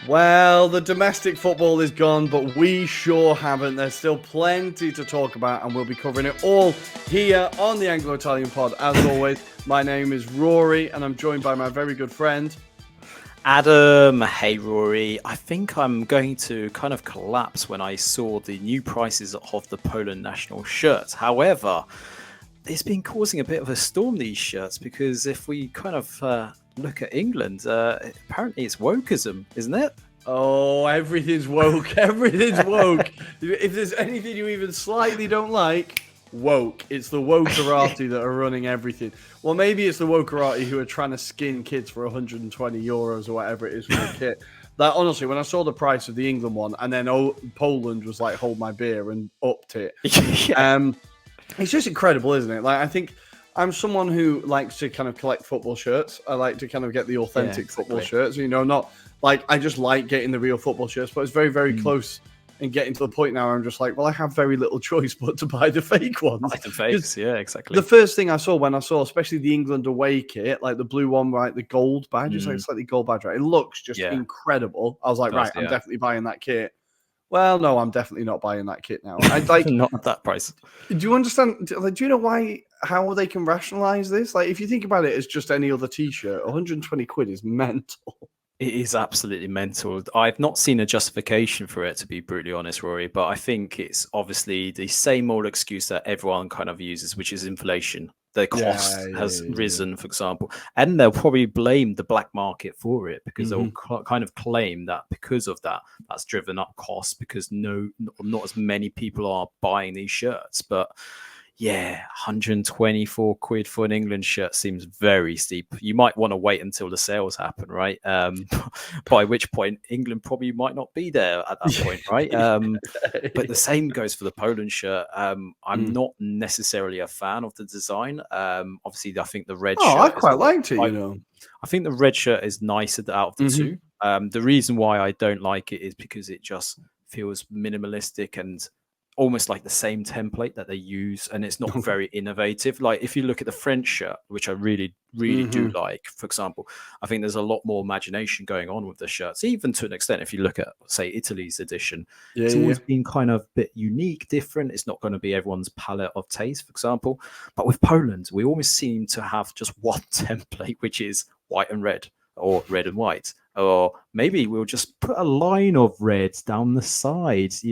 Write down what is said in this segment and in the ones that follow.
Well, the domestic football is gone, but we sure haven't. There's still plenty to talk about, and we'll be covering it all here on the Anglo-Italian pod. As always, my name is Rory, and I'm joined by my very good friend, Adam. Hey, Rory. I think I'm going to kind of collapse when I saw the new prices of the Poland national shirts. However, it's been causing a bit of a storm, these shirts, because if we kind of look at England, apparently it's wokeism, isn't it? Oh, everything's woke. Everything's woke. If there's anything you even slightly don't like, woke. It's the wokerati that are running everything. Well, maybe it's the wokerati who are trying to skin kids for 120 euros or whatever it is for the kit. That honestly, when I saw the price of the England one, and then Poland was like, "Hold my beer," and upped it. Yeah. It's just incredible, isn't it? Like, I think I'm someone who likes to kind of collect football shirts. I like to kind of get the authentic football shirts. Not like I just like getting the real football shirts, but it's very, very close and getting to the point now where I'm just like, well, I have very little choice but to buy the fake ones. Like the fakes, yeah, exactly. The first thing I saw when I saw, especially the England away kit, like the blue one, right, the gold badge, it's like slightly gold badge, right? It looks just incredible. I was like, right, I'm definitely buying that kit. Well, no, I'm definitely not buying that kit now. I'd like not at that price. Do you understand? Like, do you know how they can rationalize this? Like, if you think about it as just any other T-shirt, 120 quid is mental. It is absolutely mental. I've not seen a justification for it, to be brutally honest, Rory, but I think it's obviously the same old excuse that everyone kind of uses, which is inflation. The cost has risen, for example, and they'll probably blame the black market for it because they'll kind of claim that because of that, that's driven up costs because not as many people are buying these shirts. But yeah, 124 quid for an England shirt seems very steep. You might want to wait until the sales happen, right? By which point England probably might not be there at that point, right? But the same goes for the Poland shirt. I'm not necessarily a fan of the design. Obviously, I think the red shirt. I quite liked it, I think the red shirt is nicer out of the two. The reason why I don't like it is because it just feels minimalistic and almost like the same template that they use, and it's not very innovative. Like if you look at the French shirt, which I really do like, for example, I think there's a lot more imagination going on with the shirts, even to an extent. If you look at, say, Italy's edition, it's always been kind of a bit unique, different. It's not going to be everyone's palette of taste, for example. But with Poland, we almost seem to have just one template, which is white and red, or red and white. Or maybe we'll just put a line of reds down the sides,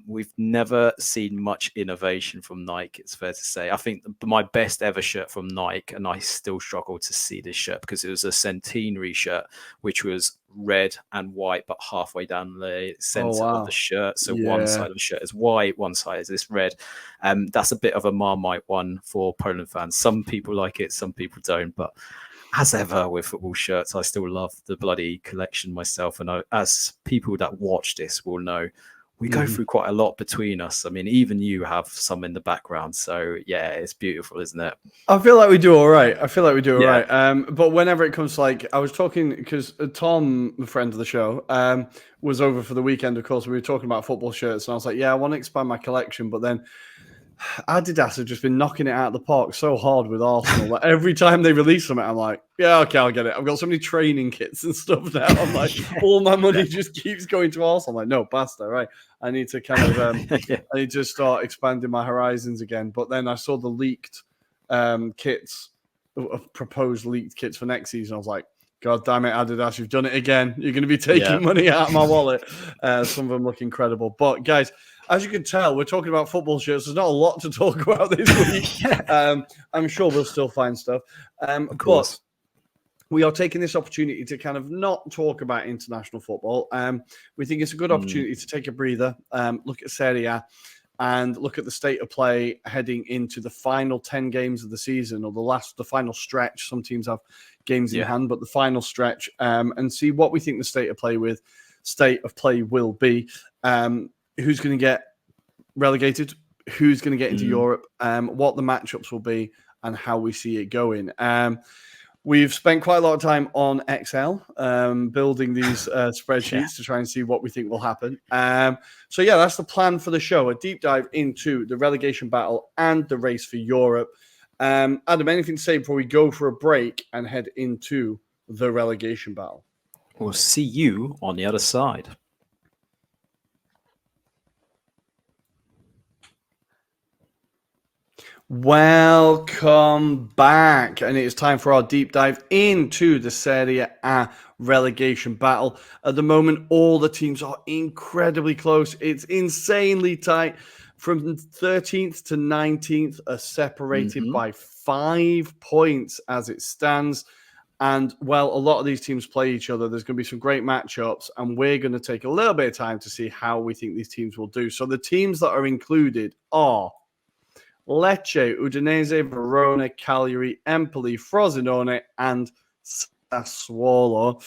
We've never seen much innovation from Nike, it's fair to say. I think my best ever shirt from Nike, and I still struggle to see this shirt because it was a centenary shirt, which was red and white, but halfway down the center of the shirt. So one side of the shirt is white, one side is this red. That's a bit of a Marmite one for Poland fans. Some people like it, some people don't, but as ever with football shirts, I still love the bloody collection myself. And as people that watch this will know, we go through quite a lot between us. I mean, even you have some in the background. So, yeah, it's beautiful, isn't it? I feel like we do all right. But whenever it comes to, like, I was talking because Tom, the friend of the show, was over for the weekend, of course. We were talking about football shirts. And I was like, I want to expand my collection. But then Adidas have just been knocking it out of the park so hard with Arsenal. Like every time they release something, I'm like, yeah, okay, I'll get it. I've got so many training kits and stuff now. I'm like, all my money just keeps going to Arsenal. I'm like, no, basta, right? I need to kind of, I need to start expanding my horizons again. But then I saw the leaked kits, proposed leaked kits for next season. I was like, God damn it, Adidas, you've done it again. You're going to be taking money out of my wallet. Some of them look incredible. But guys, as you can tell, we're talking about football shirts. There's not a lot to talk about this week. I'm sure we'll still find stuff. Of course. But we are taking this opportunity to kind of not talk about international football. We think it's a good opportunity to take a breather, look at Serie A, and look at the state of play heading into the final 10 games of the season, or the final stretch. Some teams have games in hand, but the final stretch, and see what we think the state of play will be. Who's going to get relegated, who's going to get into Europe, what the matchups will be, and how we see it going. We've spent quite a lot of time on Excel, building these spreadsheets to try and see what we think will happen. So that's the plan for the show, a deep dive into the relegation battle and the race for Europe. Adam, anything to say before we go for a break and head into the relegation battle? We'll see you on the other side. Welcome back, and it is time for our deep dive into the Serie A relegation battle. At the moment, all the teams are incredibly close. It's insanely tight. From 13th to 19th are separated by 5 points as it stands. And well, a lot of these teams play each other. There's going to be some great matchups, and we're going to take a little bit of time to see how we think these teams will do. So the teams that are included are Lecce, Udinese, Verona, Cagliari, Empoli, Frosinone, and Sassuolo.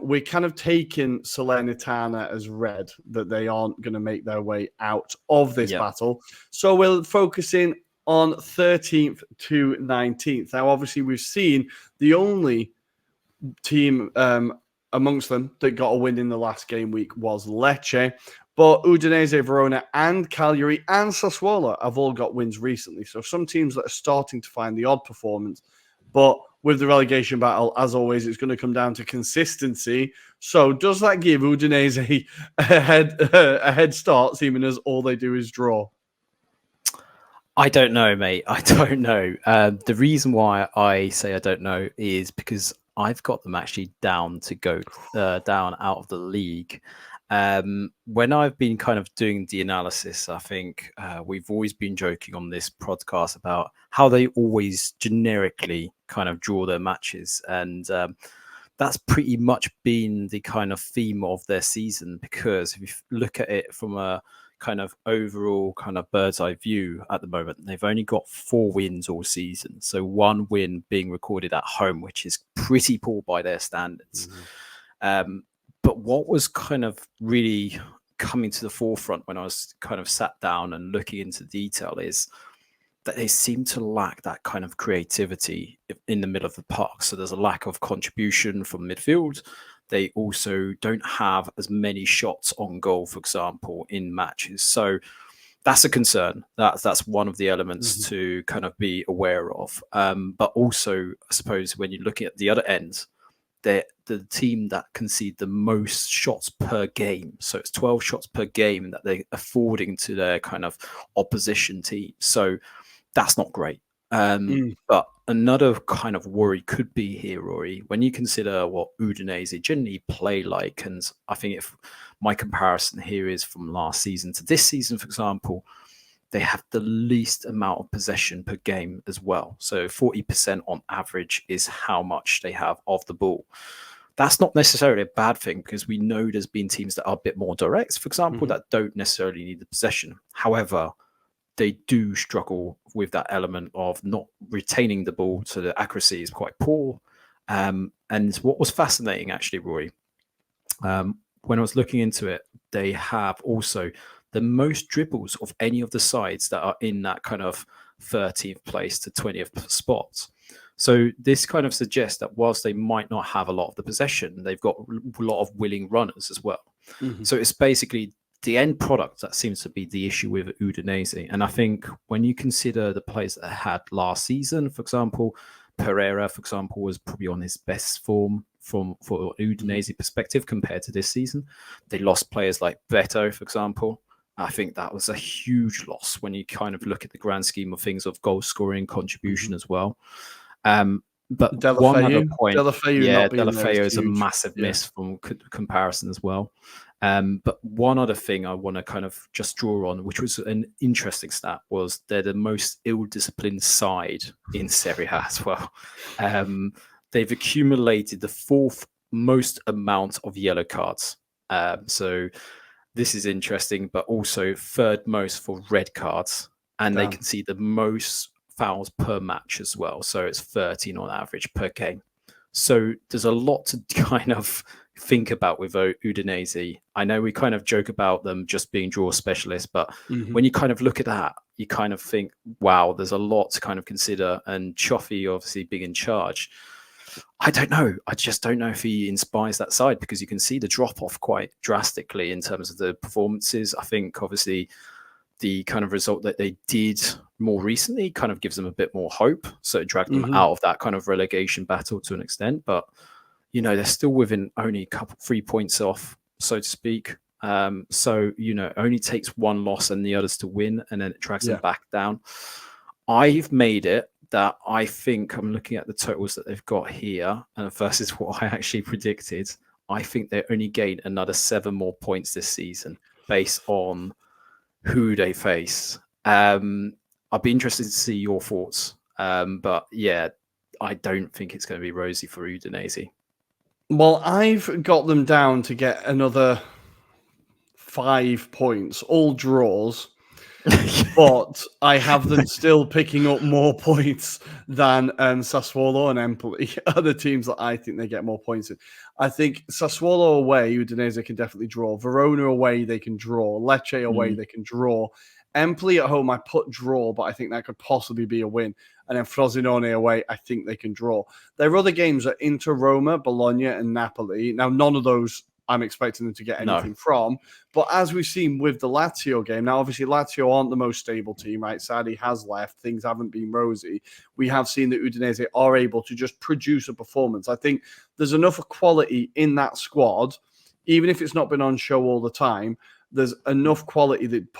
We're kind of taking Salernitana as red, that they aren't going to make their way out of this battle. So we're focusing on 13th to 19th. Now, obviously, we've seen the only team amongst them that got a win in the last game week was Lecce. But Udinese, Verona, and Cagliari and Sassuolo have all got wins recently. So some teams that are starting to find the odd performance. But with the relegation battle, as always, it's going to come down to consistency. So does that give Udinese a head start, seeming as all they do is draw? I don't know, mate. I don't know. The reason why I say I don't know is because I've got them actually down to go down out of the league. When I've been kind of doing the analysis, I think we've always been joking on this podcast about how they always generically kind of draw their matches. And that's pretty much been the kind of theme of their season, because if you look at it from a kind of overall kind of bird's eye view at the moment, they've only got 4 wins all season. So 1 win being recorded at home, which is pretty poor by their standards. But what was kind of really coming to the forefront when I was kind of sat down and looking into detail is that they seem to lack that kind of creativity in the middle of the park. So there's a lack of contribution from midfield. They also don't have as many shots on goal, for example, in matches. So that's a concern. That's one of the elements to kind of be aware of. But also, I suppose, when you're looking at the other end, they're the team that concede the most shots per game. So it's 12 shots per game that they're affording to their kind of opposition team. So that's not great. But another kind of worry could be here, Rory, when you consider what Udinese generally play like. And I think if my comparison here is from last season to this season, for example, they have the least amount of possession per game as well. So 40% on average is how much they have of the ball. That's not necessarily a bad thing, because we know there's been teams that are a bit more direct, for example, that don't necessarily need the possession. However, they do struggle with that element of not retaining the ball, so the accuracy is quite poor. And what was fascinating, actually, Rory, when I was looking into it, they have also the most dribbles of any of the sides that are in that kind of 13th place to 20th spot. So this kind of suggests that whilst they might not have a lot of the possession, they've got a lot of willing runners as well. So it's basically the end product that seems to be the issue with Udinese. And I think when you consider the players that I had last season, for example, Pereira, for example, was probably on his best form for Udinese perspective compared to this season. They lost players like Beto, for example. I think that was a huge loss when you kind of look at the grand scheme of things of goal scoring contribution as well. But one other point, Deulofeu is a massive miss from comparison as well. But one other thing I want to kind of just draw on, which was an interesting stat, was they're the most ill-disciplined side in Serie A as well. They've accumulated the 4th most amount of yellow cards. So this is interesting, but also 3rd most for red cards. And they can see the most fouls per match as well. So it's 13 on average per game. So there's a lot to kind of think about with Udinese. I know we kind of joke about them just being draw specialists, but when you kind of look at that, you kind of think, wow, there's a lot to kind of consider. And Cioffi obviously being in charge, I don't know. I just don't know if he inspires that side, because you can see the drop off quite drastically in terms of the performances. I think obviously the kind of result that they did more recently kind of gives them a bit more hope. So it dragged them out of that kind of relegation battle to an extent. But they're still within only 3 points off, so to speak. So, only takes one loss and the others to win, and then it drags them back down. I've made it that I think I'm looking at the totals that they've got here versus what I actually predicted. I think they only gain another 7 more points this season based on who they face. I'd be interested to see your thoughts. But yeah, I don't think it's going to be rosy for Udinese. Well, I've got them down to get another 5 points, all draws. But I have them still picking up more points than Sassuolo and Empoli are the teams that I think they get more points in. I think Sassuolo away, Udinese can definitely draw. Verona away, they can draw. Lecce away, they can draw. Empoli at home, I put draw, but I think that could possibly be a win. And then Frosinone away, I think they can draw. Their other games are Inter, Roma, Bologna, and Napoli. Now, none of those I'm expecting them to get anything from. But as we've seen with the Lazio game, now obviously Lazio aren't the most stable team, right? Sarri has left. Things haven't been rosy. We have seen that Udinese are able to just produce a performance. I think there's enough quality in that squad, even if it's not been on show all the time, there's enough quality that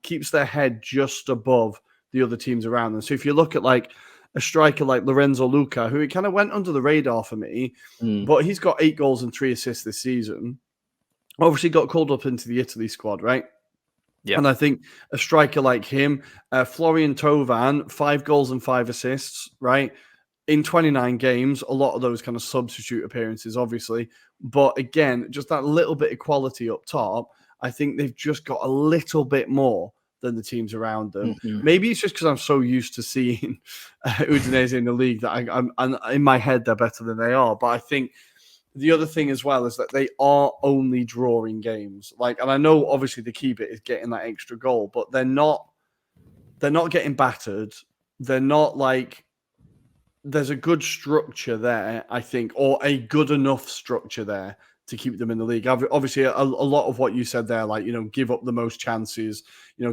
keeps their head just above the other teams around them. So if you look at like a striker like Lorenzo Luca, who kind of went under the radar for me, but he's got 8 goals and 3 assists this season. Obviously got called up into the Italy squad, right? Yeah. And I think a striker like him, Florian Thauvin, 5 goals and 5 assists, right? In 29 games, a lot of those kind of substitute appearances, obviously. But again, just that little bit of quality up top, I think they've just got a little bit more than the teams around them. Maybe it's just because I'm so used to seeing Udinese in the league that I'm in my head they're better than they are. But I think the other thing as well is that they are only drawing games. And I know obviously the key bit is getting that extra goal, but they're not getting battered. They're not there's a good structure there, I think, or a good enough structure there to keep them in the league. Obviously, a lot of what you said there, give up the most chances,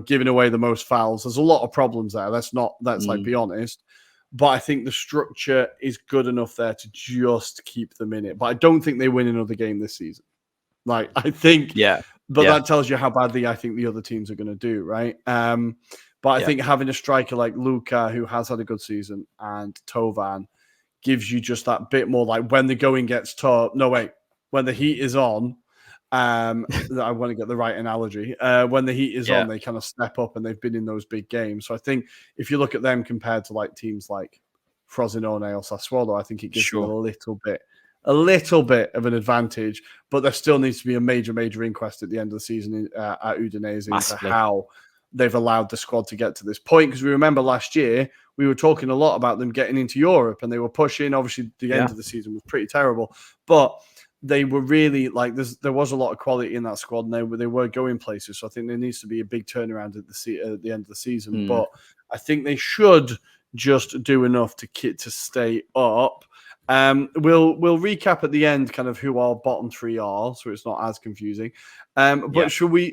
giving away the most fouls. There's a lot of problems there. Let's be honest. But I think the structure is good enough there to just keep them in it. But I don't think they win another game this season. I think, that tells you how badly I think the other teams are going to do, right? But I think having a striker like Luca, who has had a good season, and Thauvin gives you just that bit more when the going gets tough. No, wait. When the heat is on, I want to get the right analogy. When the heat is on, they kind of step up and they've been in those big games. So I think if you look at them compared to teams like Frosinone or Sassuolo, I think it gives them a little bit of an advantage. But there still needs to be a major inquest at the end of the season at Udinese into how they've allowed the squad to get to this point. Because we remember last year, we were talking a lot about them getting into Europe and they were pushing. Obviously, the end of the season was pretty terrible. But they were really there was a lot of quality in that squad and they were going places. So I think there needs to be a big turnaround at the end of the season. But I think they should just do enough to stay up. We'll recap at the end kind of who our bottom 3 are, so it's not as confusing. But should we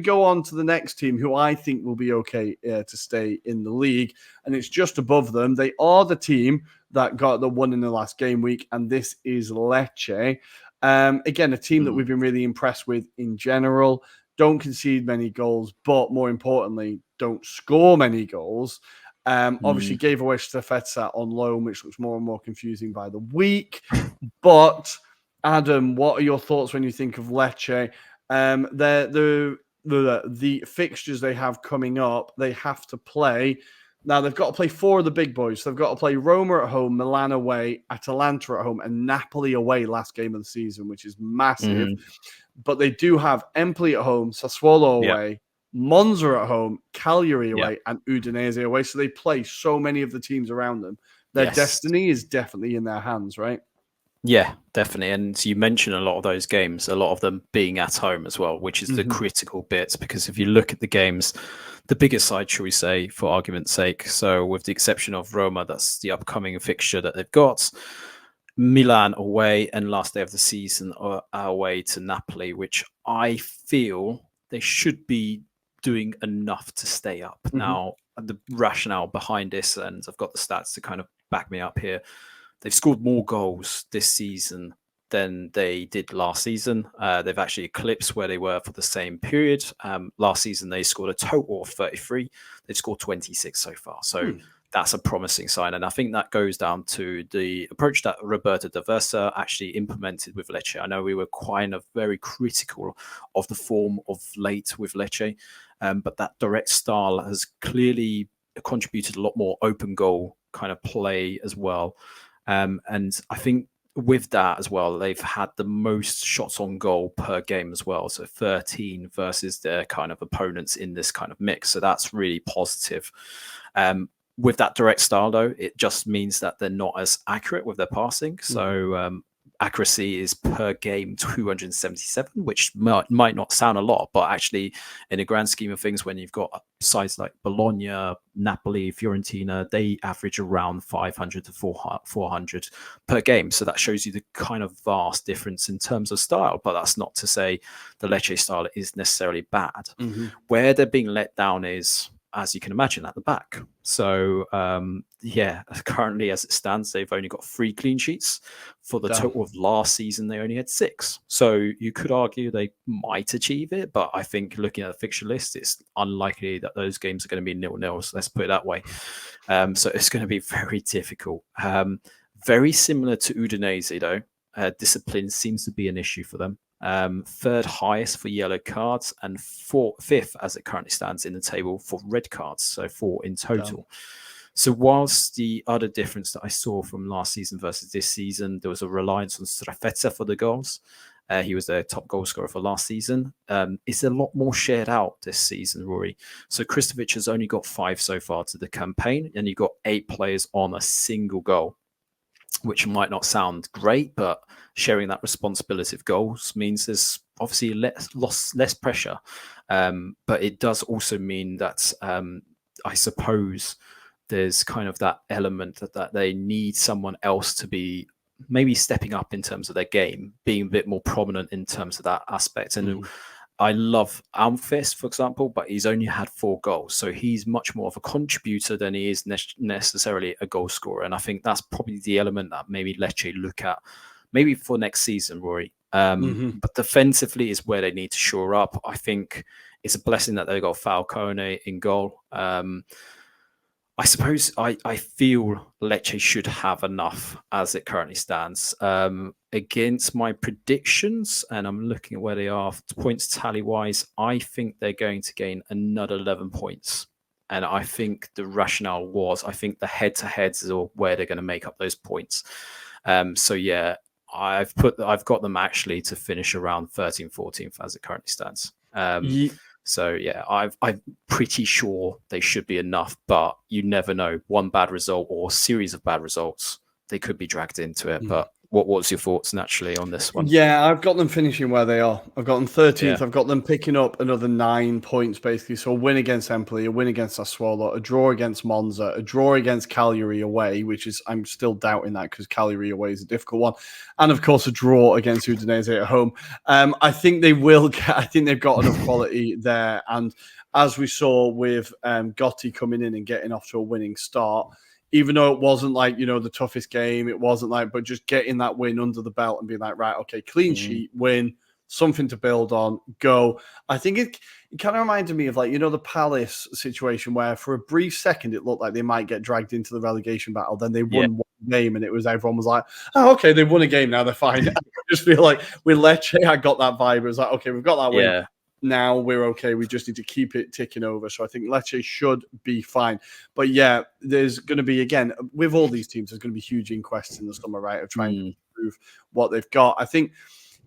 go on to the next team who I think will be okay to stay in the league? And it's just above them. They are the team that got the one in the last game week, and this is Lecce. Again, a team that we've been really impressed with in general. Don't concede many goals, but more importantly, don't score many goals. Obviously gave away Stafetza on loan, which looks more and more confusing by the week. But Adam, what are your thoughts when you think of Lecce? The fixtures they have coming up, they have to play. Now they've got to play 4 of the big boys. So they've got to play Roma at home, Milan away, Atalanta at home, and Napoli away last game of the season, which is massive. But they do have Empoli at home, Sassuolo away, Monza at home, Cagliari away, and Udinese away. So they play so many of the teams around them. Their destiny is definitely in their hands, right? Yeah, definitely. And you mentioned a lot of those games, a lot of them being at home as well, which is the critical bits. Because if you look at the games, the biggest side, shall we say, for argument's sake, so with the exception of Roma, that's the upcoming fixture that they've got, Milan away, and last day of the season are away to Napoli, which I feel they should be doing enough to stay up. Now, the rationale behind this, and I've got the stats to kind of back me up here, they've scored more goals this season than they did last season. They've actually eclipsed where they were for the same period. Last season, they scored a total of 33. They've scored 26 so far. So that's a promising sign. And I think that goes down to the approach that Roberto De Versa actually implemented with Lecce. I know we were kind of very critical of the form of late with Lecce, but that direct style has clearly contributed a lot more open goal kind of play as well. And I think with that as well, they've had the most shots on goal per game as well. So 13 versus their kind of opponents in this kind of mix. So that's really positive. With that direct style, though, it just means that they're not as accurate with their passing. So accuracy is per game 277, which might not sound a lot, but actually in the grand scheme of things, when you've got sides like Bologna, Napoli, Fiorentina, they average around 500 to 400 per game. So that shows you the kind of vast difference in terms of style, but that's not to say the Lecce style is necessarily bad. Where they're being let down is, as you can imagine, at the back. So, currently as it stands, they've only got 3 clean sheets. For the total of last season, they only had 6. So you could argue they might achieve it, but I think looking at the fixture list, it's unlikely that those games are going to be 0-0. Let's put it that way. So it's going to be very difficult. Very similar to Udinese, though. Discipline seems to be an issue for them. 3rd highest for yellow cards and 5th as it currently stands in the table for red cards, so 4 in total. So whilst the other difference that I saw from last season versus this season, there was a reliance on Strafezza for the goals. He was their top goal scorer for last season. It's a lot more shared out this season, Rory. So Kristovic has only got 5 so far to the campaign, and you've got 8 players on a single goal, which might not sound great, but sharing that responsibility of goals means there's obviously less pressure. But it does also mean that I suppose there's kind of that element that they need someone else to be maybe stepping up in terms of their game, being a bit more prominent in terms of that aspect. And I love Almqvist, for example, but he's only had 4 goals. So he's much more of a contributor than he is necessarily a goal scorer. And I think that's probably the element that maybe Lecce look at maybe for next season, Rory. But defensively is where they need to shore up. I think it's a blessing that they got Falcone in goal. I suppose I feel Lecce should have enough as it currently stands. Against my predictions, and I'm looking at where they are points tally-wise, I think they're going to gain another 11 points. And I think the rationale was, I think the head-to-heads are where they're going to make up those points. So yeah, I've got them actually to finish around 13th, 14th as it currently stands. So yeah, I'm pretty sure they should be enough, but you never know. One bad result or a series of bad results, they could be dragged into it. But what's your thoughts naturally on this one? Yeah, I've got them finishing where they are. I've got them 13th. Yeah. I've got them picking up another 9 points, basically. So a win against Empoli, a win against Sassuolo, a draw against Monza, a draw against Cagliari away, which is, I'm still doubting that because Cagliari away is a difficult one. And of course, a draw against Udinese at home. I think they will get, I think they've got enough quality there. And as we saw with Gotti coming in and getting off to a winning start, even though it wasn't like, the toughest game, it wasn't like, but just getting that win under the belt and being like, right, okay, clean sheet, win, something to build on, go. I think it kind of reminded me of like, the Palace situation where for a brief second, it looked like they might get dragged into the relegation battle. Then they won one game and everyone was like, oh, okay, they won a game now, they're fine. I just feel like with Lecce, I got that vibe. It was like, okay, we've got that win. Yeah. Now we're okay. We just need to keep it ticking over. So I think Lecce should be fine. But yeah, there's going to be, again, with all these teams, there's going to be huge inquests in the summer, right, of trying to improve what they've got. I think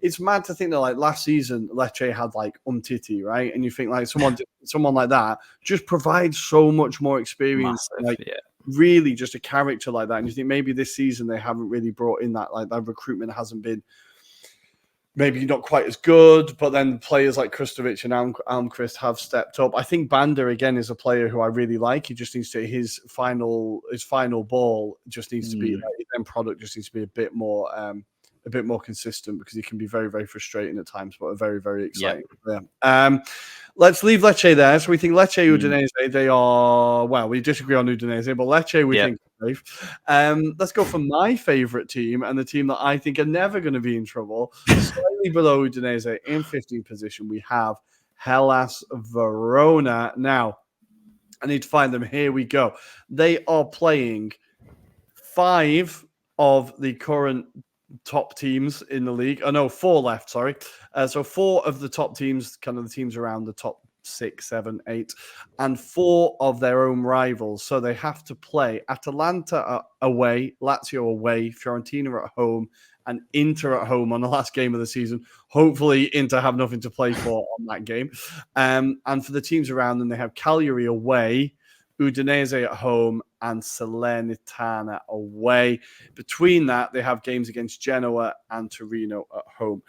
it's mad to think that like last season, Lecce had like Umtiti, right? And you think like someone like that just provides so much more experience. Massive, really just a character like that. And you think maybe this season they haven't really brought in that, like that recruitment hasn't been maybe not quite as good, but then players like Kristovic and Almqvist have stepped up. I think Banda, again, is a player who I really like. He just needs to, his final ball just needs to be, like, his end product just needs to be a bit more a bit more consistent, because he can be very, very frustrating at times, but a very, very exciting player. Let's leave Lecce there. So we think Lecce, Udinese, they are, well, we disagree on Udinese, but Lecce we think are safe. Let's go for my favourite team, and the team that I think are never going to be in trouble, slightly below Udinese in 15th position. We have Hellas Verona. Now, I need to find them. Here we go. They are playing 5 of the current top teams in the league. Oh, no, 4 left, sorry. So 4 of the top teams, kind of the teams around the top 6, 7, 8, and 4 of their own rivals. So they have to play Atalanta away, Lazio away, Fiorentina at home, and Inter at home on the last game of the season. Hopefully, Inter have nothing to play for on that game. And for the teams around them, they have Cagliari away, Udinese at home, and Salernitana away. Between that, they have games against Genoa and Torino at home.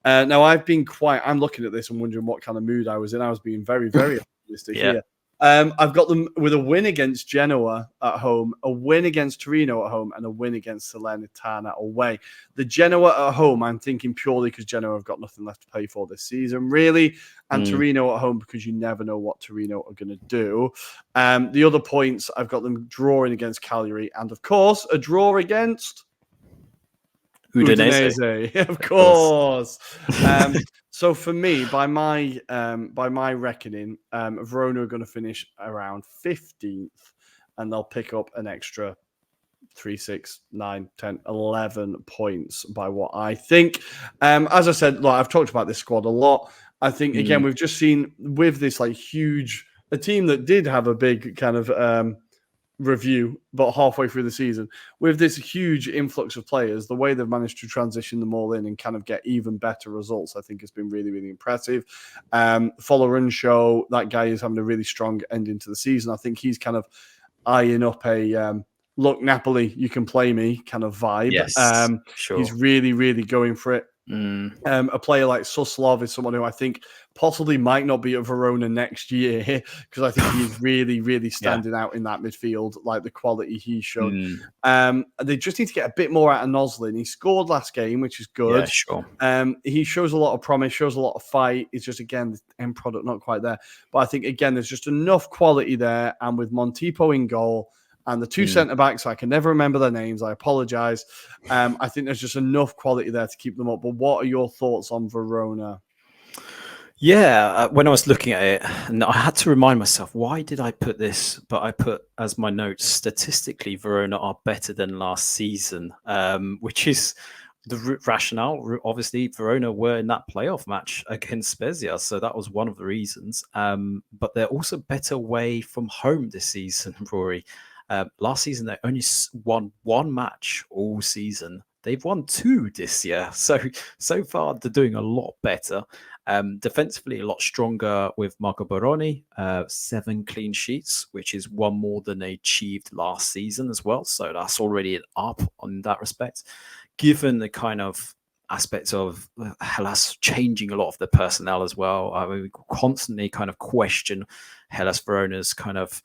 Now, I'm looking at this and wondering what kind of mood I was in. I was being very, very optimistic here. I've got them with a win against Genoa at home, a win against Torino at home, and a win against Salernitana away. The Genoa at home, I'm thinking purely because Genoa have got nothing left to play for this season, really. And Torino at home, because you never know what Torino are going to do. The other points, I've got them drawing against Cagliari, and of course, a draw against Udinese. Of course. So for me, by my reckoning, Verona are going to finish around 15th, and they'll pick up an extra 3, 6, 9, 10, 11 points by what I think. As I said, like, I've talked about this squad a lot. I think, again, we've just seen with this a team that did have a big kind of review, but halfway through the season, with this huge influx of players, the way they've managed to transition them all in and kind of get even better results, I think has been really, really impressive. Folorunsho, that guy is having a really strong ending to the season. I think he's kind of eyeing up a look, Napoli, you can play me kind of vibe. Yes, sure. He's really, really going for it. A player like Suslov is someone who I think possibly might not be at Verona next year, because I think he's really, really standing out in that midfield, like the quality he showed. They just need to get a bit more out of Noslin. He scored last game, which is good. Yeah, sure. He shows a lot of promise, shows a lot of fight. It's just, again, the end product not quite there. But I think, again, there's just enough quality there. And with Montipo in goal, and the 2 centre-backs, I can never remember their names. I apologise. I think there's just enough quality there to keep them up. But what are your thoughts on Verona? Yeah, when I was looking at it, and I had to remind myself, why did I put this? But I put as my notes, statistically, Verona are better than last season, which is the rationale. Obviously, Verona were in that playoff match against Spezia, so that was one of the reasons. But they're also better away from home this season, Rory. Last season, they only won 1 match all season. They've won 2 this year. So far, they're doing a lot better. Defensively, a lot stronger with Marco Baroni. 7 clean sheets, which is 1 more than they achieved last season as well. So that's already an up on that respect. Given the kind of aspects of Hellas changing a lot of the personnel as well, I mean, we constantly kind of question Hellas Verona's kind of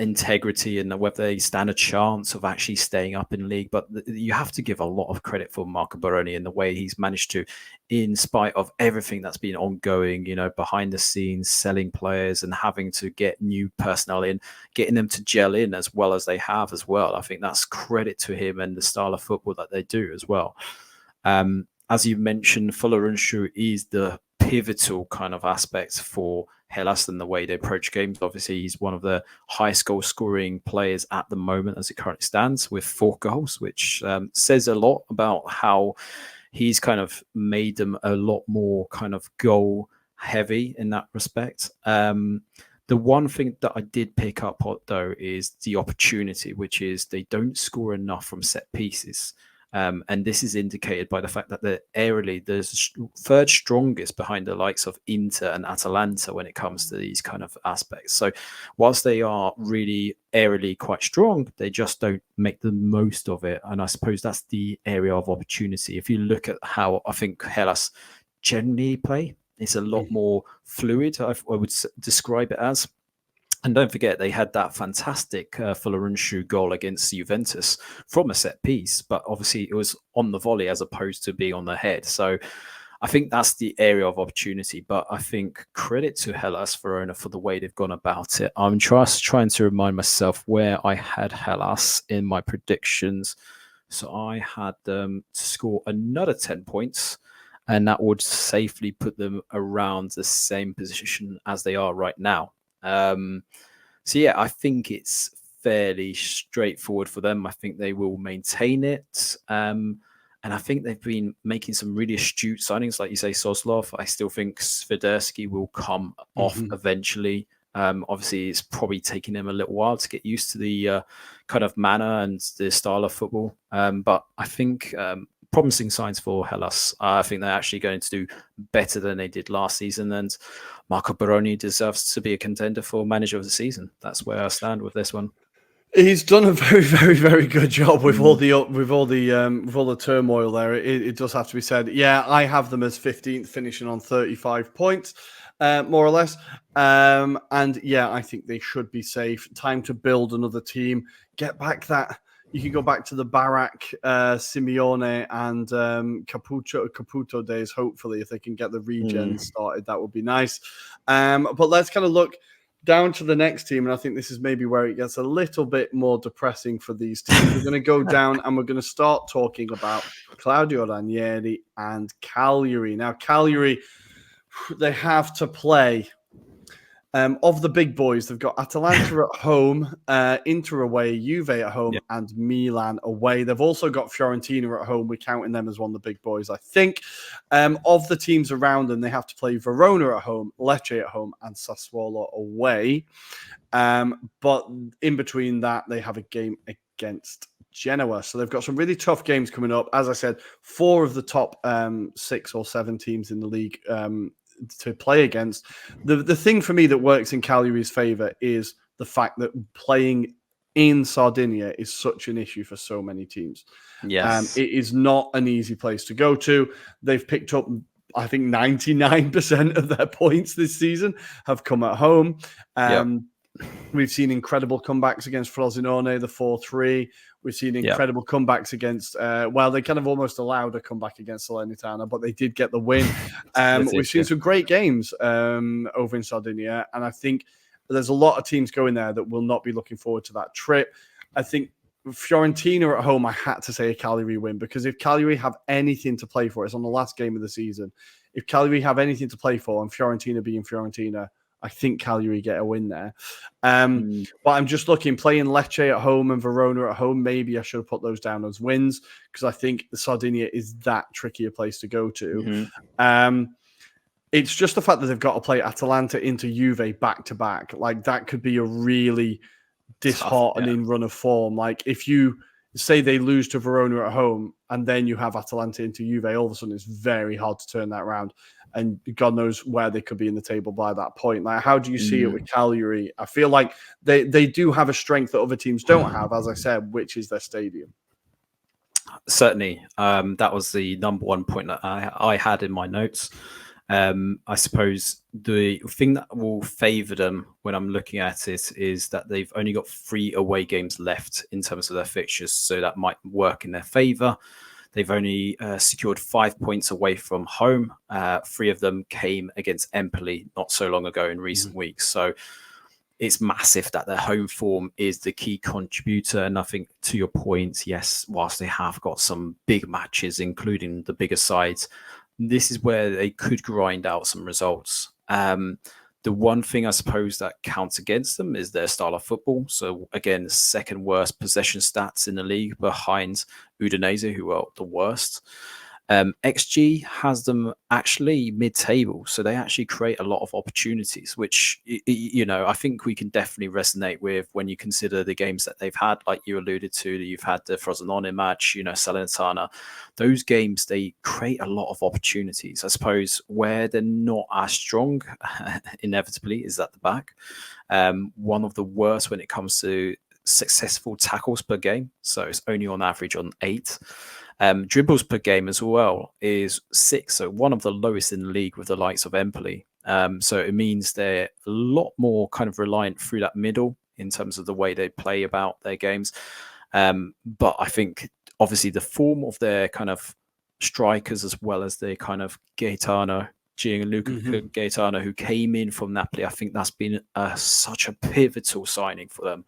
integrity and whether they stand a chance of actually staying up in league. But you have to give a lot of credit for Marco Baroni and the way he's managed to, in spite of everything that's been ongoing, behind the scenes, selling players and having to get new personnel in, getting them to gel in as well as they have as well. I think that's credit to him and the style of football that they do as well. As you mentioned, Folorunsho is the pivotal kind of aspect for Hellas and the way they approach games. Obviously, he's one of the highest goal scoring players at the moment as it currently stands with 4 goals, which says a lot about how he's kind of made them a lot more kind of goal heavy in that respect. The one thing that I did pick up on, though, is the opportunity, which is they don't score enough from set pieces. And this is indicated by the fact that they're aerially, there's 3rd strongest behind the likes of Inter and Atalanta when it comes to these kind of aspects. So whilst they are really aerially quite strong, they just don't make the most of it. And I suppose that's the area of opportunity. If you look at how I think Hellas generally play, it's a lot more fluid, I would describe it as. And don't forget, they had that fantastic Folarunshu goal against Juventus from a set piece, but obviously it was on the volley as opposed to being on the head. So I think that's the area of opportunity. But I think credit to Hellas Verona for the way they've gone about it. I'm just trying to remind myself where I had Hellas in my predictions. So I had them to score another 10 points, and that would safely put them around the same position as they are right now. So yeah, I think it's fairly straightforward for them. I think they will maintain it. And I think they've been making some really astute signings, like you say, Soslov. I still think Swiderski will come off eventually. Obviously, it's probably taking them a little while to get used to the kind of manner and the style of football. But I think promising signs for Hellas. I think they're actually going to do better than they did last season, and Marco Baroni deserves to be a contender for manager of the season. That's where I stand with this one. He's done a very, very, very good job with all the turmoil there. It does have to be said. Yeah, I have them as 15th, finishing on 35 points, more or less. And yeah, I think they should be safe. Time to build another team. Get back that. You can go back to the Barak, Simeone, and Caputo days. Hopefully, if they can get the regen started, that would be nice. But let's kind of look down to the next team, and I think this is maybe where it gets a little bit more depressing for these teams. We're going to go down and we're going to start talking about Claudio Ranieri and Cagliari. Now, Cagliari, they have to play. Of the big boys, they've got Atalanta at home, Inter away, Juve at home, and Milan away. They've also got Fiorentina at home. We're counting them as one of the big boys, I think. Of the teams around them, they have to play Verona at home, Lecce at home, and Sassuolo away. But in between that, they have a game against Genoa. So they've got some really tough games coming up. As I said, 4 of the top 6 or 7 teams in the league to play against. The thing for me that works in Cagliari's favor is the fact that playing in Sardinia is such an issue for so many teams. Yes. It is not an easy place to go to. They've picked up, I think, 99% of their points this season have come at home. We've seen incredible comebacks against Frosinone, the 4-3. We've seen incredible comebacks against, they kind of almost allowed a comeback against Salernitana, but they did get the win. We've seen some great games over in Sardinia, and I think there's a lot of teams going there that will not be looking forward to that trip. I think Fiorentina at home, I had to say a Cagliari win, because if Cagliari have anything to play for, it's on the last game of the season. If Cagliari have anything to play for, and Fiorentina being Fiorentina, I think Cagliari get a win there. But I'm just looking, playing Lecce at home and Verona at home, maybe I should have put those down as wins, because I think Sardinia is that tricky a place to go to. It's just the fact that they've got to play Atalanta into Juve back-to-back. Like, that could be a really disheartening run of form. Like, if you say they lose to Verona at home and then you have Atalanta into Juve, all of a sudden it's very hard to turn that around. And God knows where they could be in the table by that point. Like, how do you see it with Cagliari? I feel like they do have a strength that other teams don't have, as I said, which is their stadium. Certainly. That was the number one point that I had in my notes. I suppose the thing that will favour them when I'm looking at it is that they've only got 3 away games left in terms of their fixtures, so that might work in their favour. They've only secured 5 points away from home. 3 of them came against Empoli not so long ago in recent weeks. So it's massive that their home form is the key contributor. And I think, to your point, yes, whilst they have got some big matches, including the bigger sides, this is where they could grind out some results. The one thing I suppose that counts against them is their style of football. So again, second worst possession stats in the league behind Udinese, who are the worst. XG has them actually mid-table, so they actually create a lot of opportunities, which, I think we can definitely resonate with when you consider the games that they've had, like you alluded to. You've had the Frosinone match, Salernitana. Those games, they create a lot of opportunities. I suppose where they're not as strong, inevitably, is at the back. One of the worst when it comes to successful tackles per game, so it's only on average on 8. Dribbles per game as well is 6, so one of the lowest in the league with the likes of Empoli. So it means they're a lot more kind of reliant through that middle in terms of the way they play about their games. But I think obviously the form of their kind of strikers, as well as the kind of Gianluca Gaetano, who came in from Napoli, I think that's been such a pivotal signing for them.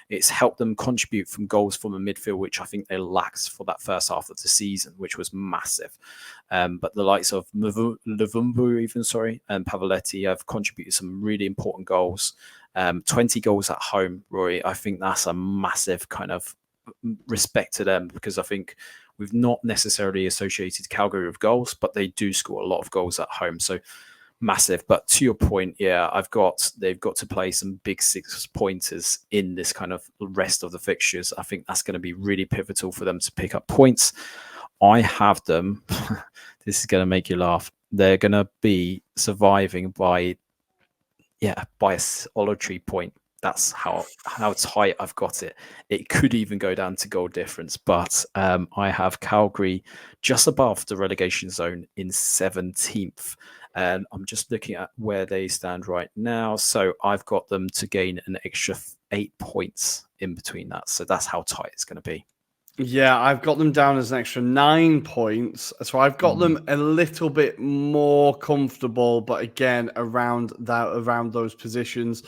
It's helped them contribute from goals from the midfield, which I think they lacked for that first half of the season, which was massive. But the likes of Luvumbu, and Pavoletti have contributed some really important goals. 20 goals at home, Rory. I think that's a massive kind of respect to them, because I think we've not necessarily associated Calgary with goals, but they do score a lot of goals at home. So massive. But to your point, yeah, they've got to play some big 6-pointers in this kind of rest of the fixtures. I think that's going to be really pivotal for them to pick up points. I have them. This is going to make you laugh. They're going to be surviving by a solitary point. That's how tight I've got it. It could even go down to goal difference, but I have Calgary just above the relegation zone in 17th. And I'm just looking at where they stand right now. So I've got them to gain an extra 8 points in between that. So that's how tight it's going to be. Yeah, I've got them down as an extra 9 points. So I've got them a little bit more comfortable, but again, around those positions.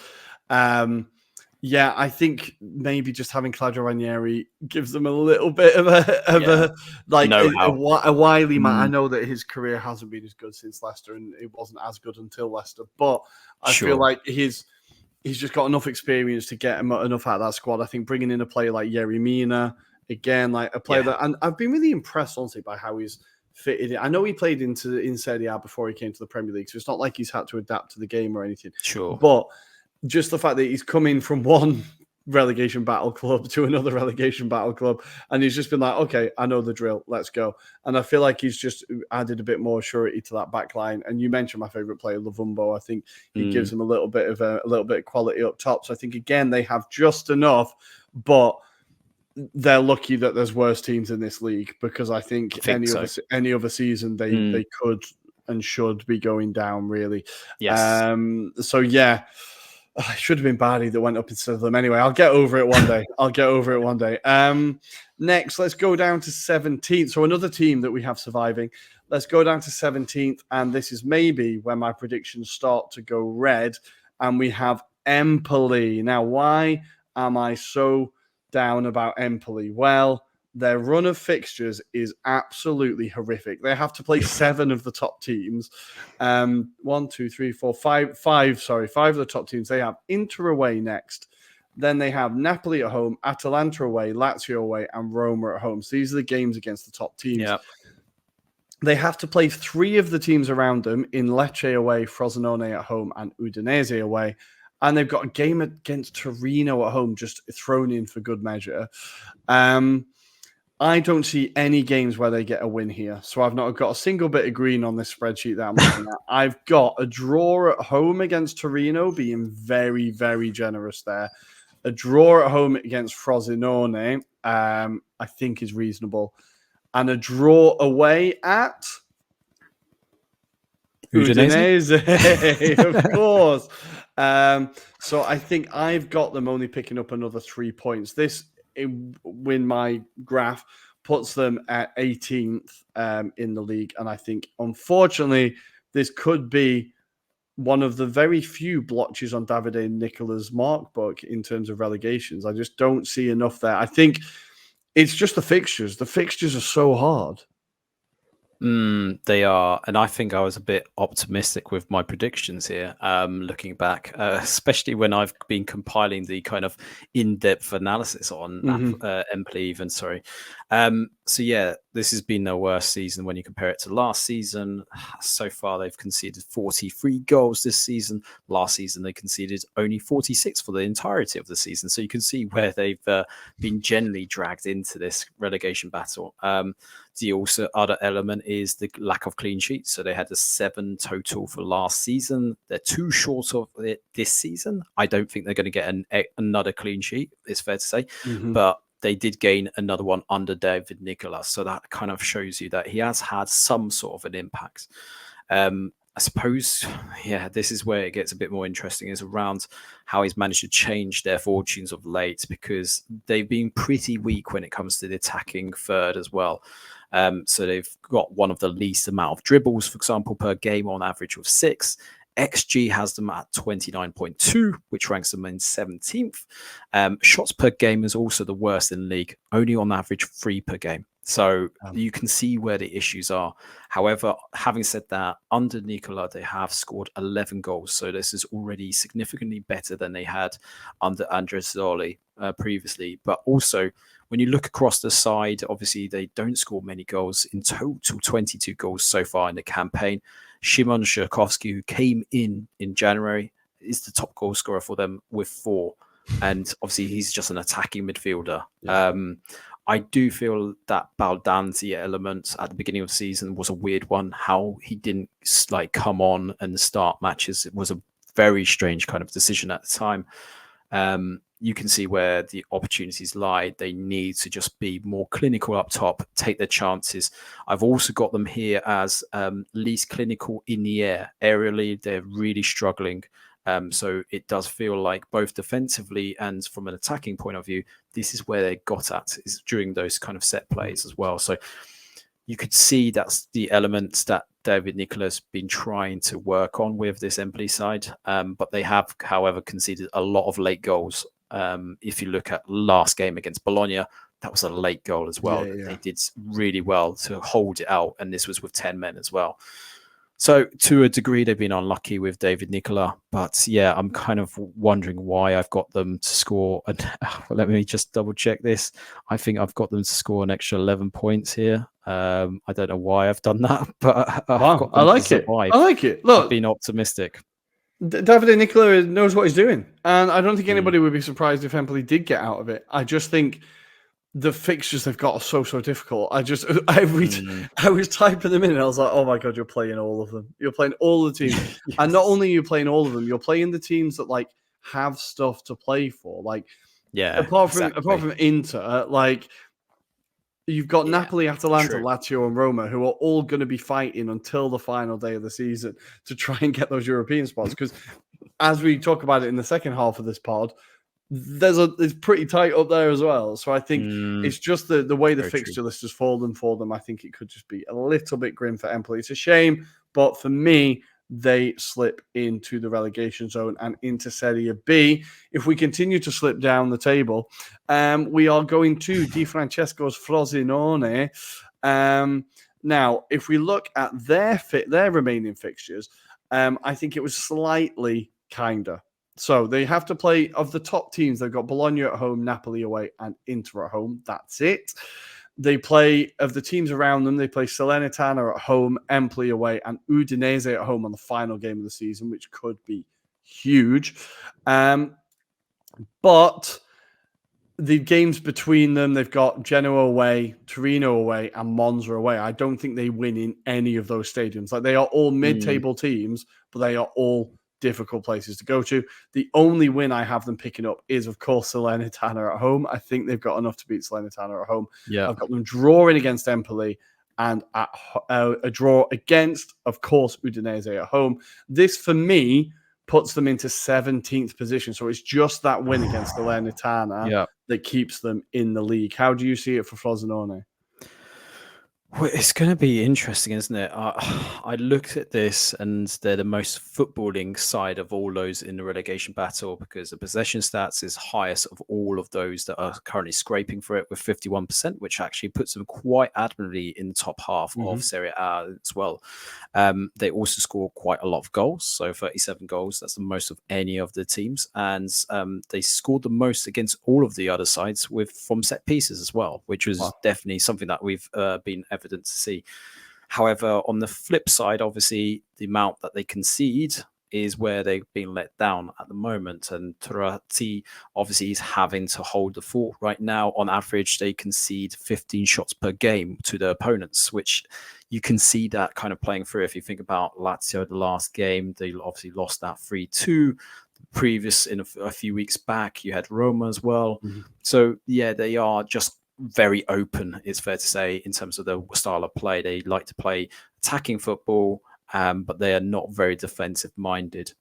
Yeah, I think maybe just having Claudio Ranieri gives them a little bit of a wily man. I know that his career hasn't been as good since Leicester, and it wasn't as good until Leicester, but I feel like he's just got enough experience to get enough out of that squad. I think bringing in a player like Yerry Mina, again, like a player that, and I've been really impressed, honestly, by how he's fitted in. I know he played in Serie A before he came to the Premier League, so it's not like he's had to adapt to the game or anything. Sure. But just the fact that he's coming from one relegation battle club to another relegation battle club, and he's just been like, okay, I know the drill, let's go. And I feel like he's just added a bit more surety to that back line. And you mentioned my favorite player, Luvumbo. I think he gives him a little bit of quality up top. So I think, again, they have just enough, but they're lucky that there's worse teams in this league, because I think any other season they could and should be going down, really. Yes. So yeah, it should have been Bardi that went up instead of them. Anyway, I'll get over it one day. Next, let's go down to 17th. So another team that we have surviving. Let's go down to 17th, and this is maybe where my predictions start to go red, and we have Empoli. Now, why am I so down about Empoli? Well, their run of fixtures is absolutely horrific. They have to play 7 of the top teams. 5 of the top teams. They have Inter away next. Then they have Napoli at home, Atalanta away, Lazio away, and Roma at home. So these are the games against the top teams. Yep. They have to play 3 of the teams around them in Lecce away, Frosinone at home, and Udinese away. And they've got a game against Torino at home just thrown in for good measure. I don't see any games where they get a win here. So I've not got a single bit of green on this spreadsheet that I'm looking at. I've got a draw at home against Torino, being very, very generous there. A draw at home against Frosinone, I think is reasonable. And a draw away at Udinese, of course. So I think I've got them only picking up another 3 points. This, when my graph puts them at 18th in the league. And I think, unfortunately, this could be one of the very few blotches on Davide Nicola's mark book in terms of relegations. I just don't see enough there. I think it's just the fixtures. The fixtures are so hard. They are, and I think I was a bit optimistic with my predictions here, looking back, especially when I've been compiling the kind of in-depth analysis on Empoli even, sorry. So yeah, this has been their worst season when you compare it to last season. So far, they've conceded 43 goals this season. Last season, they conceded only 46 for the entirety of the season. So you can see where they've been generally dragged into this relegation battle. The also other element is the lack of clean sheets. So they had a 7 total for last season. They're too short of it this season. I don't think they're going to get another clean sheet, it's fair to say. But they did gain another one under David Nicola. So that kind of shows you that he has had some sort of an impact. I I suppose, yeah, this is where it gets a bit more interesting, is around how he's managed to change their fortunes of late, because they've been pretty weak when it comes to the attacking third as well. So they've got one of the least amount of dribbles, for example, per game on average of 6. XG has them at 29.2, which ranks them in 17th. Shots per game is also the worst in the league, only on average 3 per game. So you can see where the issues are. However, having said that, under Nicola, they have scored 11 goals. So this is already significantly better than they had under Andreotti previously. But also, when you look across the side, obviously they don't score many goals. In total, 22 goals so far in the campaign. Szymon Szyrakowski, who came in January, is the top goal scorer for them with 4. And obviously he's just an attacking midfielder. Yeah. I do feel that Baldanzi element at the beginning of the season was a weird one. How he didn't come on and start matches, it was a very strange kind of decision at the time. You can see where the opportunities lie. They need to just be more clinical up top, take their chances. I've also got them here as least clinical in the air. Aerially, they're really struggling. So it does feel like both defensively and from an attacking point of view, this is where they got at, is during those kind of set plays as well. So you could see that's the elements that David Nicola's been trying to work on with this Empoli side. But they have, however, conceded a lot of late goals. If you look at last game against Bologna, that was a late goal as well. Yeah. They did really well to hold it out, and this was with 10 men as well. So to a degree, they've been unlucky with David Nicola. But yeah, I'm kind of wondering why I've got them to score. And let me just double check this. I think I've got them to score an extra 11 points here. I don't know why I've done that, but wow, I like it. I like it. Look, I've been optimistic. David Nicola knows what he's doing. And I don't think anybody would be surprised if Empoli did get out of it. I just think the fixtures they've got are so difficult. I was typing them in and I was like, oh my God, you're playing all of them. You're playing all the teams. Yes. And not only are you playing all of them, you're playing the teams that like have stuff to play for. Like, yeah, apart from Inter, like you've got Napoli, Atalanta, Lazio, and Roma, who are all going to be fighting until the final day of the season to try and get those European spots. Because as we talk about it in the second half of this pod, it's pretty tight up there as well. So I think it's just the way the fixture list has fallen for them. I think it could just be a little bit grim for Empoli. It's a shame, but for me, they slip into the relegation zone and into Serie B. If we continue to slip down the table, we are going to Di Francesco's Frosinone. Now, if we look at their remaining fixtures, I think it was slightly kinder. So they have to play, of the top teams, they've got Bologna at home, Napoli away, and Inter at home. That's it. They play, of the teams around them, they play Salernitana at home, Empoli away, and Udinese at home on the final game of the season, which could be huge. But the games between them, they've got Genoa away, Torino away, and Monza away. I don't think they win in any of those stadiums. Like, they are all mid-table teams, but they are all difficult places to go to. The only win I have them picking up is, of course, Salernitana at home. I think they've got enough to beat Salernitana at home. Yeah, I've got them drawing against Empoli and a draw against, of course, Udinese at home. This, for me, puts them into 17th position. So it's just that win against Salernitana that keeps them in the league. How do you see it for Frosinone? Well, it's going to be interesting, isn't it? I looked at this, and they're the most footballing side of all those in the relegation battle, because the possession stats is highest of all of those that are currently scraping for it with 51%, which actually puts them quite admirably in the top half of Serie A as well. They also score quite a lot of goals, so 37 goals. That's the most of any of the teams, and they scored the most against all of the other sides from set pieces as well, which was definitely something that we've been evident to see. However, on the flip side, obviously, the amount that they concede is where they've been let down at the moment. And Turati obviously is having to hold the fort right now. On average, they concede 15 shots per game to their opponents, which you can see that kind of playing through. If you think about Lazio, the last game, they obviously lost that 3-2. Previous, in a few weeks back, you had Roma as well. So, yeah, they are just very open, it's fair to say, in terms of the style of play. They like to play attacking football, but they are not very defensive minded.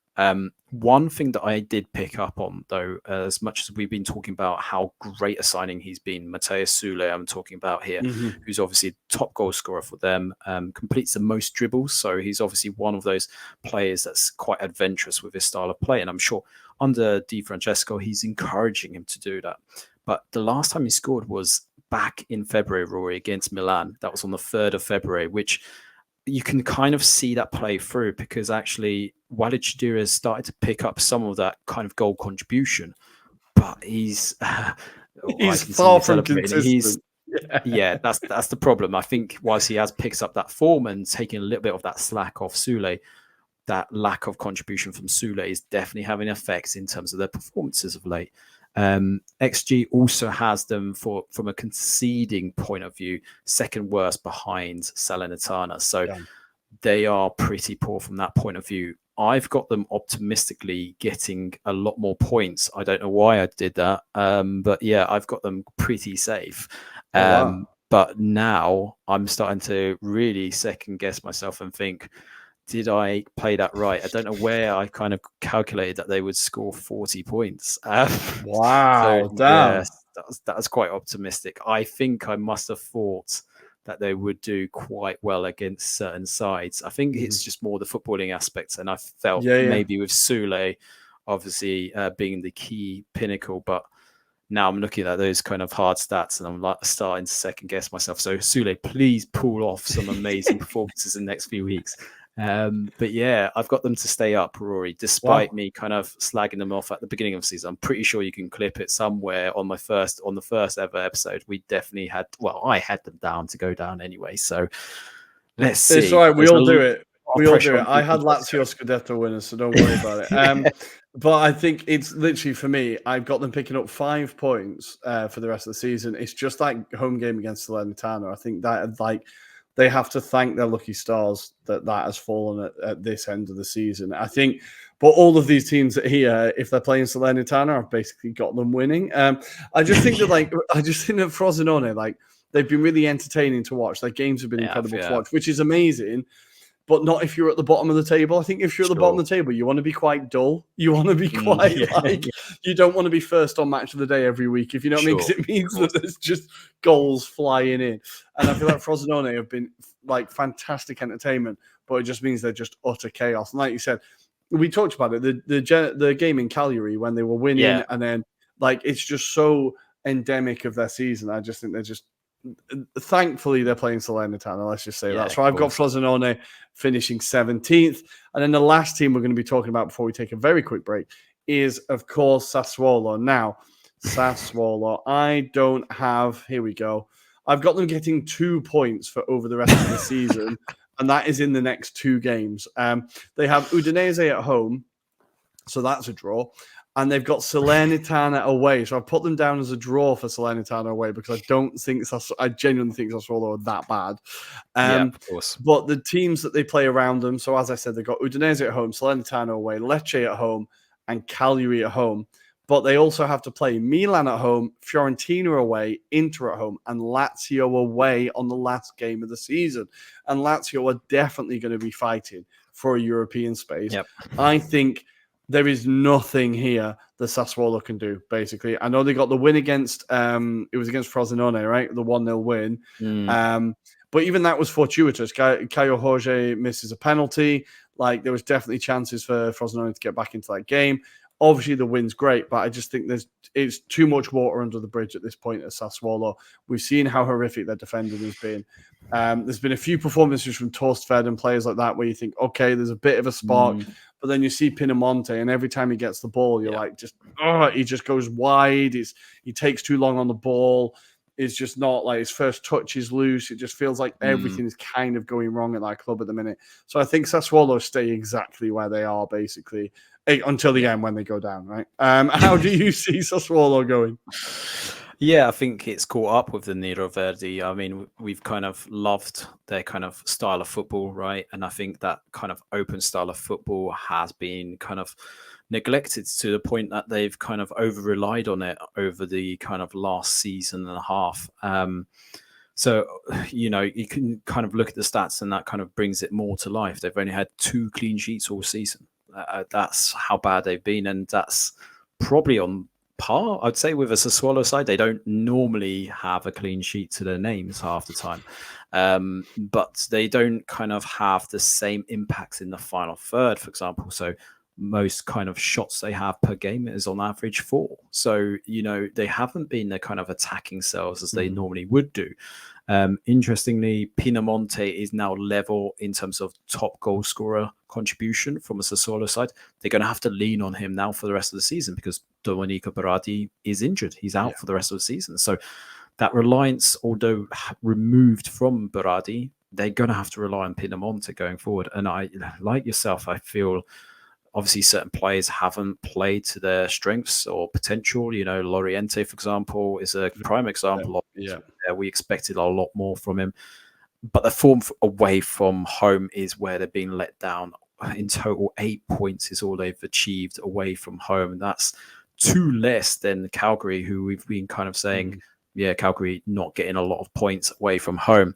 One thing that I did pick up on, though, as much as we've been talking about how great a signing he's been, Matheus Sule, I'm talking about here, who's obviously top goal scorer for them, completes the most dribbles. So he's obviously one of those players that's quite adventurous with his style of play. And I'm sure under Di Francesco, he's encouraging him to do that. But the last time he scored was back in February, Rory, against Milan. That was on the 3rd of February, which you can kind of see that play through because actually Walid Chidira has started to pick up some of that kind of goal contribution, but he's far from consistent. That's the problem. I think whilst he has picked up that form and taken a little bit of that slack off Sule, that lack of contribution from Sule is definitely having effects in terms of their performances of late. XG also has them from a conceding point of view, second worst behind Salernitana. So they are pretty poor from that point of view. I've got them optimistically getting a lot more points. I don't know why I did that. But yeah, I've got them pretty safe. But now I'm starting to really second guess myself and think, did I play that right? I don't know where I kind of calculated that they would score 40 points. Wow, damn. Yeah, that was quite optimistic. I think I must have thought that they would do quite well against certain sides. I think it's just more the footballing aspects. And I felt maybe with Sule, obviously being the key pinnacle, but now I'm looking at those kind of hard stats and I'm like starting to second guess myself. So Sule, please pull off some amazing performances in the next few weeks. But yeah, I've got them to stay up, Rory, despite me kind of slagging them off at the beginning of the season. I'm pretty sure you can clip it somewhere on the first ever episode. We definitely I had them down to go down anyway. So let's see. It's all right. We all do it. I had Lazio Scudetto winners, so don't worry about it. But I think it's literally, for me, I've got them picking up 5 points for the rest of the season. It's just like home game against Salernitana. I think that they have to thank their lucky stars that has fallen at this end of the season. I think, but all of these teams here, if they're playing Salernitana, I've basically got them winning. I just think that Frosinone, they've been really entertaining to watch. Their games have been incredible to watch, which is amazing. But not if you're at the bottom of the table. I think if you're at the bottom of the table, you want to be quite dull. You want to be quite you don't want to be first on match of the day every week, if you know what I mean, because it means that there's just goals flying in. And I feel like Frosinone have been fantastic entertainment, but it just means they're just utter chaos. And like you said, we talked about it, the game in Cagliari when they were winning, and then it's just so endemic of their season. I just think they're just. Thankfully, they're playing Salernitana. Let's just say that. So I've got Frosinone finishing 17th. And then the last team we're going to be talking about before we take a very quick break is, of course, Sassuolo. Now, Sassuolo, I don't have... Here we go. I've got them getting 2 points for over the rest of the season, and that is in the next 2 games. They have Udinese at home, so that's a draw. And they've got Salernitana away. So I've put them down as a draw for Salernitana away because I genuinely think Sassuolo are that bad. Of course. But the teams that they play around them, so as I said, they've got Udinese at home, Salernitana away, Lecce at home, and Cagliari at home. But they also have to play Milan at home, Fiorentina away, Inter at home, and Lazio away on the last game of the season. And Lazio are definitely going to be fighting for a European space. Yep. I think... there is nothing here that Sassuolo can do, basically. I know they got the win against, it was against Frosinone, right? The 1-0 win. But even that was fortuitous. Caio Jorge misses a penalty. There was definitely chances for Frosinone to get back into that game. Obviously, the win's great, but I just think it's too much water under the bridge at this point at Sassuolo. We've seen how horrific their defending has been. There's been a few performances from Torstvedt and players like that where you think, okay, there's a bit of a spark, but then you see Pinamonte, and every time he gets the ball, you're he just goes wide. He takes too long on the ball. It's just not his first touch is loose. It just feels like everything is kind of going wrong at that club at the minute. So I think Sassuolo stay exactly where they are, basically, until the end when they go down, right? How do you see Sassuolo going? Yeah, I think it's caught up with the Nero Verdi. I mean, we've kind of loved their kind of style of football, right? And I think that kind of open style of football has been kind of neglected to the point that they've kind of over-relied on it over the kind of last season and a half. So, you can kind of look at the stats and that kind of brings it more to life. They've only had 2 clean sheets all season. That's how bad they've been. And that's probably on par, I'd say, with a Sassuolo side. They don't normally have a clean sheet to their names half the time. But they don't kind of have the same impacts in the final third, for example. So most kind of shots they have per game is on average 4. So, they haven't been the kind of attacking selves as they normally would do. Interestingly, Pinamonte is now level in terms of top goal scorer contribution from a Sassuolo side. They're going to have to lean on him now for the rest of the season because Domenico Berardi is injured. He's out for the rest of the season. So that reliance, although removed from Berardi, they're going to have to rely on Pinamonte going forward. And I, like yourself, I feel obviously certain players haven't played to their strengths or potential. Loriente, for example, is a prime example of we expected a lot more from him. But the form away from home is where they're being let down. In total, 8 points is all they've achieved away from home. And that's 2 less than Calgary, who we've been kind of saying, Calgary not getting a lot of points away from home.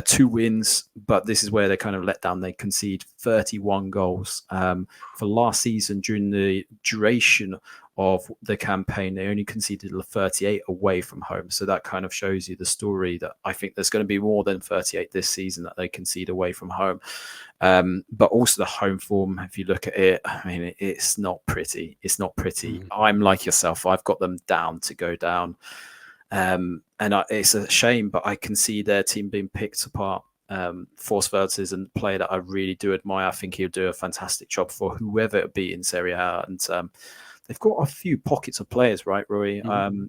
2 wins, but this is where they kind of let down. They concede 31 goals. For last season, during the duration of the campaign, they only conceded 38 away from home. So that kind of shows you the story that I think there's going to be more than 38 this season that they concede away from home. But also the home form, if you look at it, I mean, it's not pretty. It's not pretty. I'm like yourself. I've got them down to go down. And it's a shame, but I can see their team being picked apart. Forsberg is a player that I really do admire. I think he'll do a fantastic job for whoever it be in Serie A. And they've got a few pockets of players, right, Rory?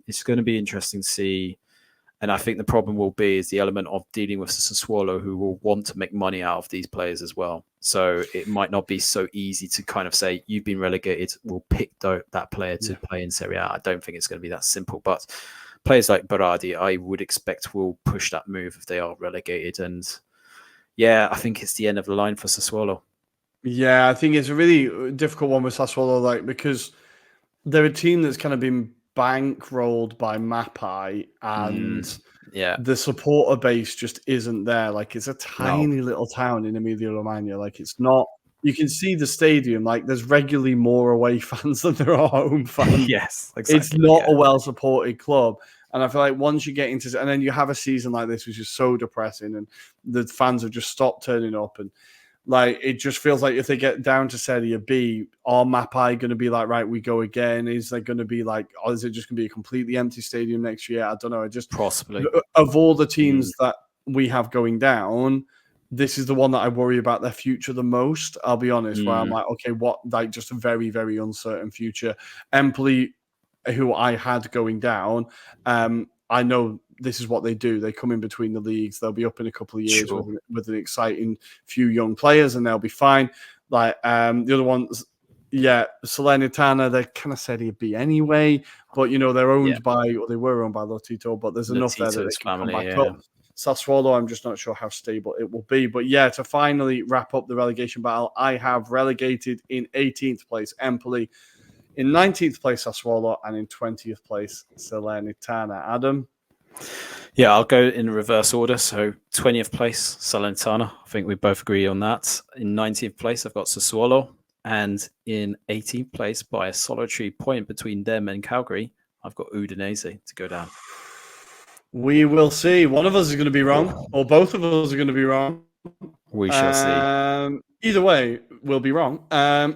It's going to be interesting to see. And I think the problem will be is the element of dealing with Sassuolo, who will want to make money out of these players as well. So it might not be so easy to kind of say, you've been relegated, we'll pick that player to play in Serie A. I don't think it's going to be that simple. But players like Berardi, I would expect will push that move if they are relegated. And I think it's the end of the line for Sassuolo. Yeah, I think it's a really difficult one with Sassuolo, because they're a team that's kind of been bankrolled by Mapai, and the supporter base just isn't there. It's a tiny little town in Emilia-Romagna. It's not. You can see the stadium. There's regularly more away fans than there are home fans. Yes, exactly. It's not a well-supported club. And I feel like once you get into, and then you have a season like this, which is so depressing, and the fans have just stopped turning up, and it just feels like if they get down to Serie B, are Mapai going to be right, we go again? Is there going to be or is it just going to be a completely empty stadium next year? I don't know. Possibly. Of all the teams that we have going down, this is the one that I worry about their future the most. I'll be honest, where I'm okay, what, just a very, very uncertain future. Empoli, who I had going down, I know this is what they do. They come in between the leagues. They'll be up in a couple of years with an exciting few young players, and they'll be fine. The other ones, Salernitana, they're kind of Serie B anyway, but they're owned by, or they were owned by Lotito, but there's enough there that they can come back up. Sassuolo, I'm just not sure how stable it will be. But to finally wrap up the relegation battle, I have relegated in 18th place Empoli, in 19th place Sassuolo, and in 20th place Salernitana. Adam? Yeah, I'll go in reverse order. So 20th place, Salernitana. I think we both agree on that. In 19th place, I've got Sassuolo. And in 18th place, by a solitary point between them and Calgary, I've got Udinese to go down. We will see. One of us is going to be wrong, or both of us are going to be wrong. We shall see. Either way, we'll be wrong.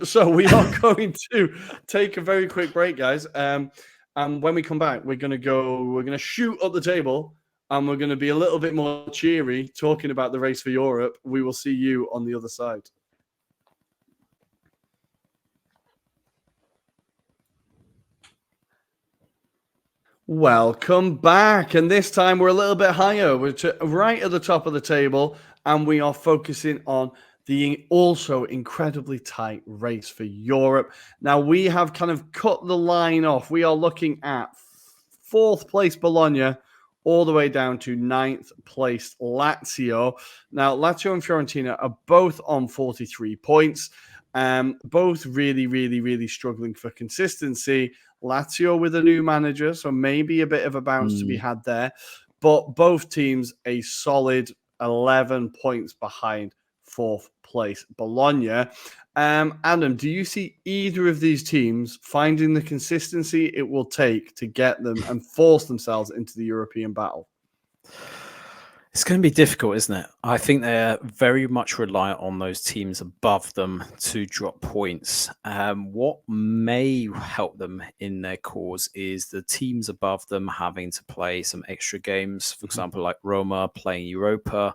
So we are going to take a very quick break, guys. And when we come back, we're going to shoot up the table, and we're going to be a little bit more cheery talking about the race for Europe. We will see you on the other side. Welcome back, and this time we're a little bit higher. We're right at the top of the table, and we are focusing on the also incredibly tight race for Europe. Now, we have kind of cut the line off. We are looking at 4th place Bologna all the way down to 9th place Lazio. Now, Lazio and Fiorentina are both on 43 points. Both really, really, really struggling for consistency. Lazio with a new manager, so maybe a bit of a bounce to be had there. but both teams a solid 11 points behind fourth place Bologna. Adam, do you see either of these teams finding the consistency it will take to get them and force themselves into the European battle? It's going to be difficult, isn't it? I think they're very much reliant on those teams above them to drop points. What may help them in their cause is the teams above them having to play some extra games. For example, like Roma playing Europa,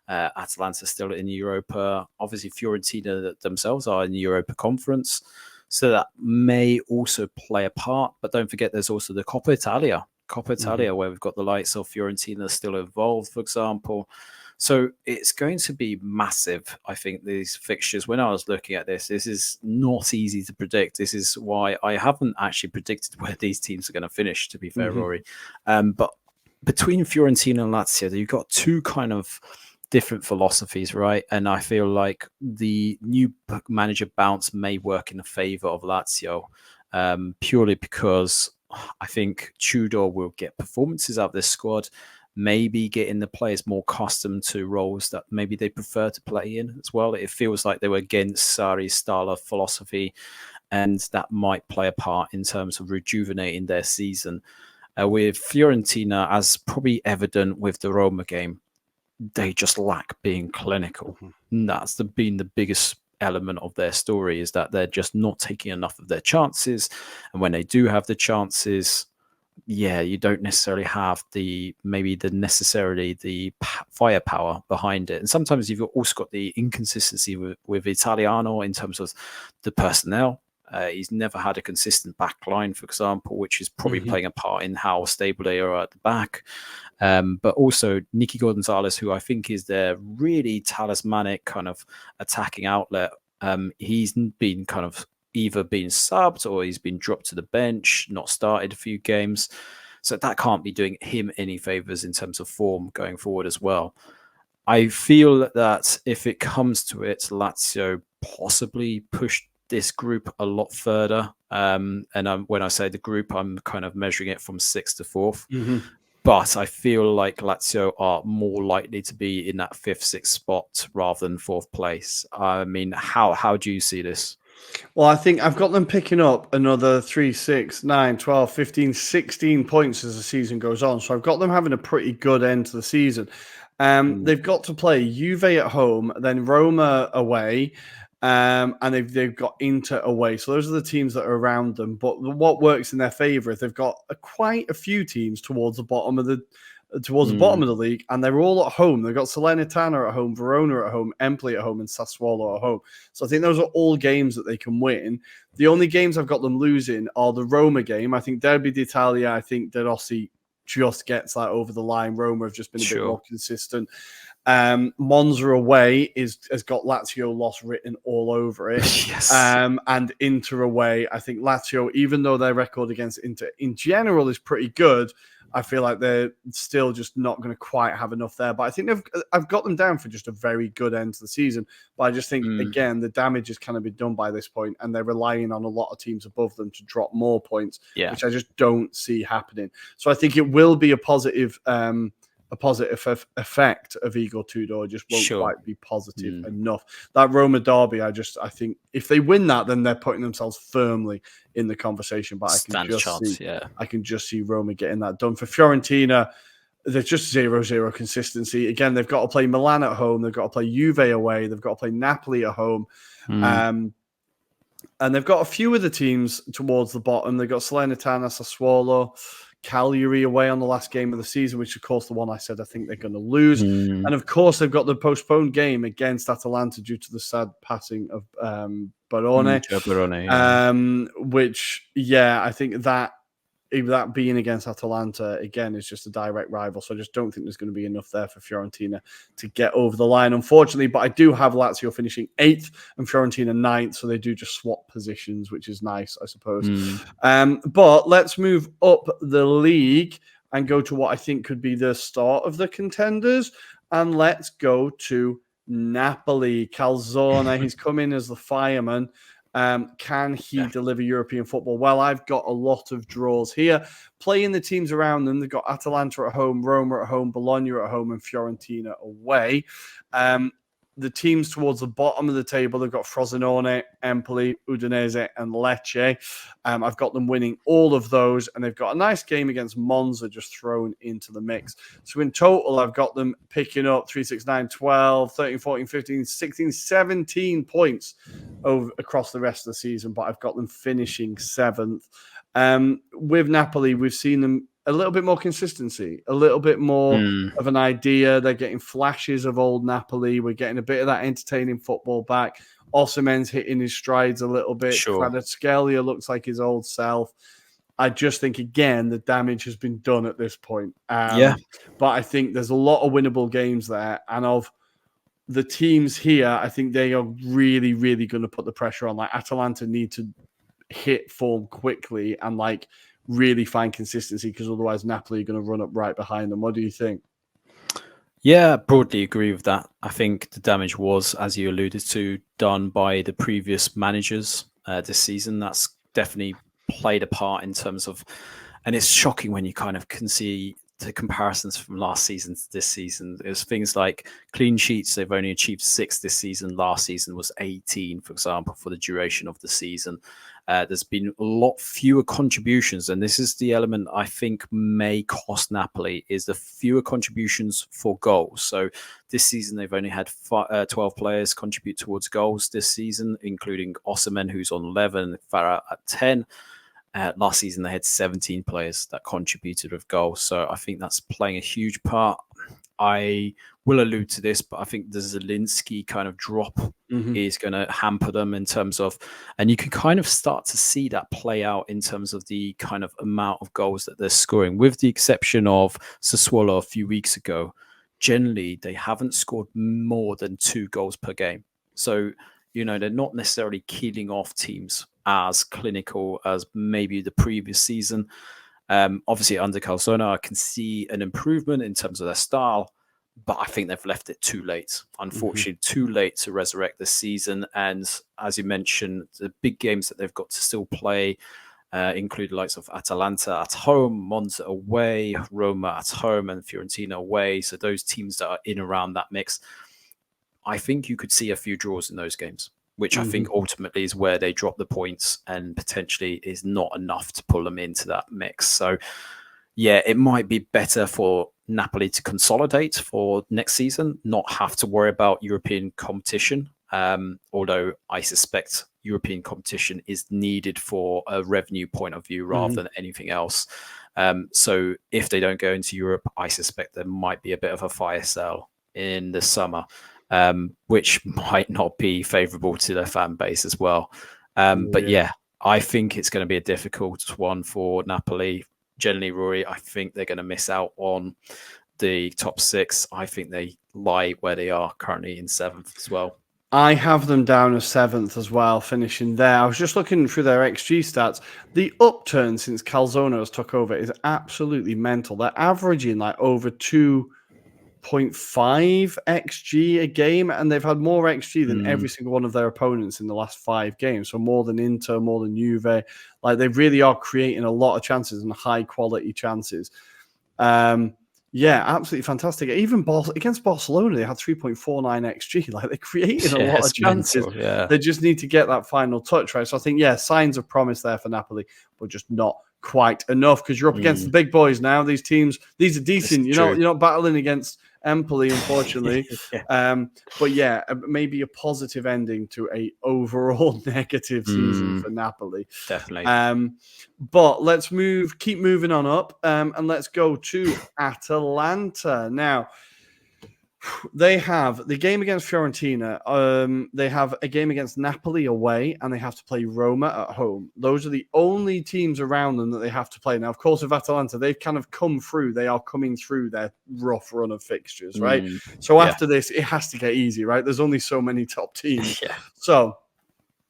Atalanta still in Europa. Obviously, Fiorentina themselves are in the Europa Conference. So that may also play a part. But don't forget, there's also the Coppa Italia, where we've got the likes of Fiorentina still involved, for example. So it's going to be massive, I think, these fixtures. When I was looking at this is not easy to predict. This is why I haven't actually predicted where these teams are going to finish, to be fair, Rory. But between Fiorentina and Lazio, you've got two kind of different philosophies, right? And I feel like the new manager bounce may work in the favor of Lazio, purely because I think Tudor will get performances out of this squad, maybe getting the players more accustomed to roles that maybe they prefer to play in as well. It feels like they were against Sarri's style of philosophy, and that might play a part in terms of rejuvenating their season. With Fiorentina, as probably evident with the Roma game, they just lack being clinical. And that's been the biggest element of their story, is that they're just not taking enough of their chances, and when they do have the chances, you don't necessarily have the firepower behind it. And sometimes you've also got the inconsistency with Italiano in terms of the personnel. He's never had a consistent back line, for example, which is probably playing a part in how stable they are at the back. But also Nicky Gonzalez, who I think is their really talismanic kind of attacking outlet. He's been kind of either been subbed or he's been dropped to the bench, not started a few games. So that can't be doing him any favors in terms of form going forward as well. I feel that if it comes to it, Lazio possibly pushed this group a lot further. And when I say the group, I'm kind of measuring it from 6th to 4th. But I feel like Lazio are more likely to be in that 5th, 6th spot rather than 4th place. I mean, how do you see this? Well, I think I've got them picking up another 3, 6, 9, 12, 15, 16 points as the season goes on. So I've got them having a pretty good end to the season. They've got to play Juve at home, then Roma away, and they've got Inter away. So those are the teams that are around them. But what works in their favour is they've got quite a few teams towards the bottom of the league, and they're all at home. They've got Salernitana at home, Verona at home, Empoli at home, and Sassuolo at home. So I think those are all games that they can win. The only games I've got them losing are the Roma game. I think Derby d'Italia, I think De Rossi just gets that over the line. Roma have just been a bit more consistent. Monza away has got Lazio loss written all over it. Yes. And Inter away, I think Lazio, even though their record against Inter in general is pretty good, I feel like they're still just not going to quite have enough there. But I think I've got them down for just a very good end to the season. But I just think, again, the damage has kind of been done by this point, and they're relying on a lot of teams above them to drop more points, which I just don't see happening. So I think it will be a positive effect of Igor Tudor. Just won't quite be positive enough. That Roma derby, I think if they win that, then they're putting themselves firmly in the conversation. But I can just see Roma getting that done. For Fiorentina, there's just 0-0 consistency. Again, they've got to play Milan at home, they've got to play Juve away, they've got to play Napoli at home. And they've got a few of the teams towards the bottom. They've got Salernitana, Sassuolo, Cagliari away on the last game of the season, which, of course, the one I said I think they're going to lose. And, of course, they've got the postponed game against Atalanta due to the sad passing of Barone. Which, I think that being against Atalanta, again, is just a direct rival. So I just don't think there's going to be enough there for Fiorentina to get over the line, unfortunately. But I do have Lazio finishing 8th and Fiorentina 9th. So they do just swap positions, which is nice, I suppose. But let's move up the league and go to what I think could be the start of the contenders. And let's go to Napoli. Calzone, he's come in as the fireman. Can he deliver European football? Well, I've got a lot of draws here. Playing the teams around them, they've got Atalanta at home, Roma at home, Bologna at home, and Fiorentina away. The teams towards the bottom of the table, they've got Frosinone, Empoli, Udinese, and Lecce. I've got them winning all of those, and they've got a nice game against Monza just thrown into the mix. So in total, I've got them picking up 3, 6, 9, 12, 13, 14, 15, 16, 17 points across the rest of the season, but I've got them finishing 7th. With Napoli, we've seen them a little bit more consistency, a little bit more of an idea. They're getting flashes of old Napoli. We're getting a bit of that entertaining football back. Osimhen's hitting his strides a little bit. Sure. Kvaratskhelia looks like his old self. I just think, again, the damage has been done at this point. But I think there's a lot of winnable games there. And of the teams here, I think they are really, really going to put the pressure on. Like Atalanta need to hit form quickly and really find consistency, because otherwise Napoli are going to run up right behind them. What do you think? Yeah, broadly agree with that. I think the damage was, as you alluded to, done by the previous managers this season. That's definitely played a part in terms of, and it's shocking when you kind of can see the comparisons from last season to this season. There's things like clean sheets. They've only achieved 6 this season. Last season was 18, for example, for the duration of the season. There's been a lot fewer contributions, and this is the element I think may cost Napoli, is the fewer contributions for goals. So this season, they've only had 12 players contribute towards goals this season, including Osimhen, who's on 11, Farah at 10. Last season, they had 17 players that contributed with goals. So I think that's playing a huge part. I will allude to this, but I think the Zielinski kind of drop is going to hamper them in terms of, and you can kind of start to see that play out in terms of the kind of amount of goals that they're scoring, with the exception of Sassuolo a few weeks ago. Generally, they haven't scored more than 2 goals per game. So, they're not necessarily keeling off teams as clinical as maybe the previous season. Obviously, under Calzona, I can see an improvement in terms of their style, but I think they've left it too late. Unfortunately, too late to resurrect this season. And as you mentioned, the big games that they've got to still play include the likes of Atalanta at home, Monza away, Roma at home, and Fiorentina away. So those teams that are in around that mix, I think you could see a few draws in those games, which I think ultimately is where they drop the points and potentially is not enough to pull them into that mix. So, yeah, it might be better for Napoli to consolidate for next season, not have to worry about European competition. Although I suspect European competition is needed for a revenue point of view rather than anything else. So if they don't go into Europe, I suspect there might be a bit of a fire sale in the summer. Which might not be favourable to their fan base as well. But yeah, I think it's going to be a difficult one for Napoli. Generally, Rory, I think they're going to miss out on the top 6. I think they lie where they are currently in 7th as well. I have them down as 7th as well, finishing there. I was just looking through their XG stats. The upturn since Calzona has took over is absolutely mental. They're averaging over 2.5 XG a game, and they've had more XG than every single one of their opponents in the last 5 games. So more than Inter, more than Juve. They really are creating a lot of chances and high quality chances. Yeah, absolutely fantastic. Even against Barcelona, they had 3.49 XG. They created a lot of chances. Mental, They just need to get that final touch, right? So I think, signs of promise there for Napoli, but just not quite enough, because you're up against the big boys now. These teams, these are decent. You're not battling against Empoli, unfortunately. But yeah, maybe a positive ending to a overall negative season for Napoli. Definitely. But let's keep moving on up, and let's go to Atalanta. Now, they have the game against Fiorentina. They have a game against Napoli away, and they have to play Roma at home. Those are the only teams around them that they have to play. Now, of course, with Atalanta, they've kind of come through. They are coming through their rough run of fixtures, right? So after this, it has to get easy, right? There's only so many top teams. So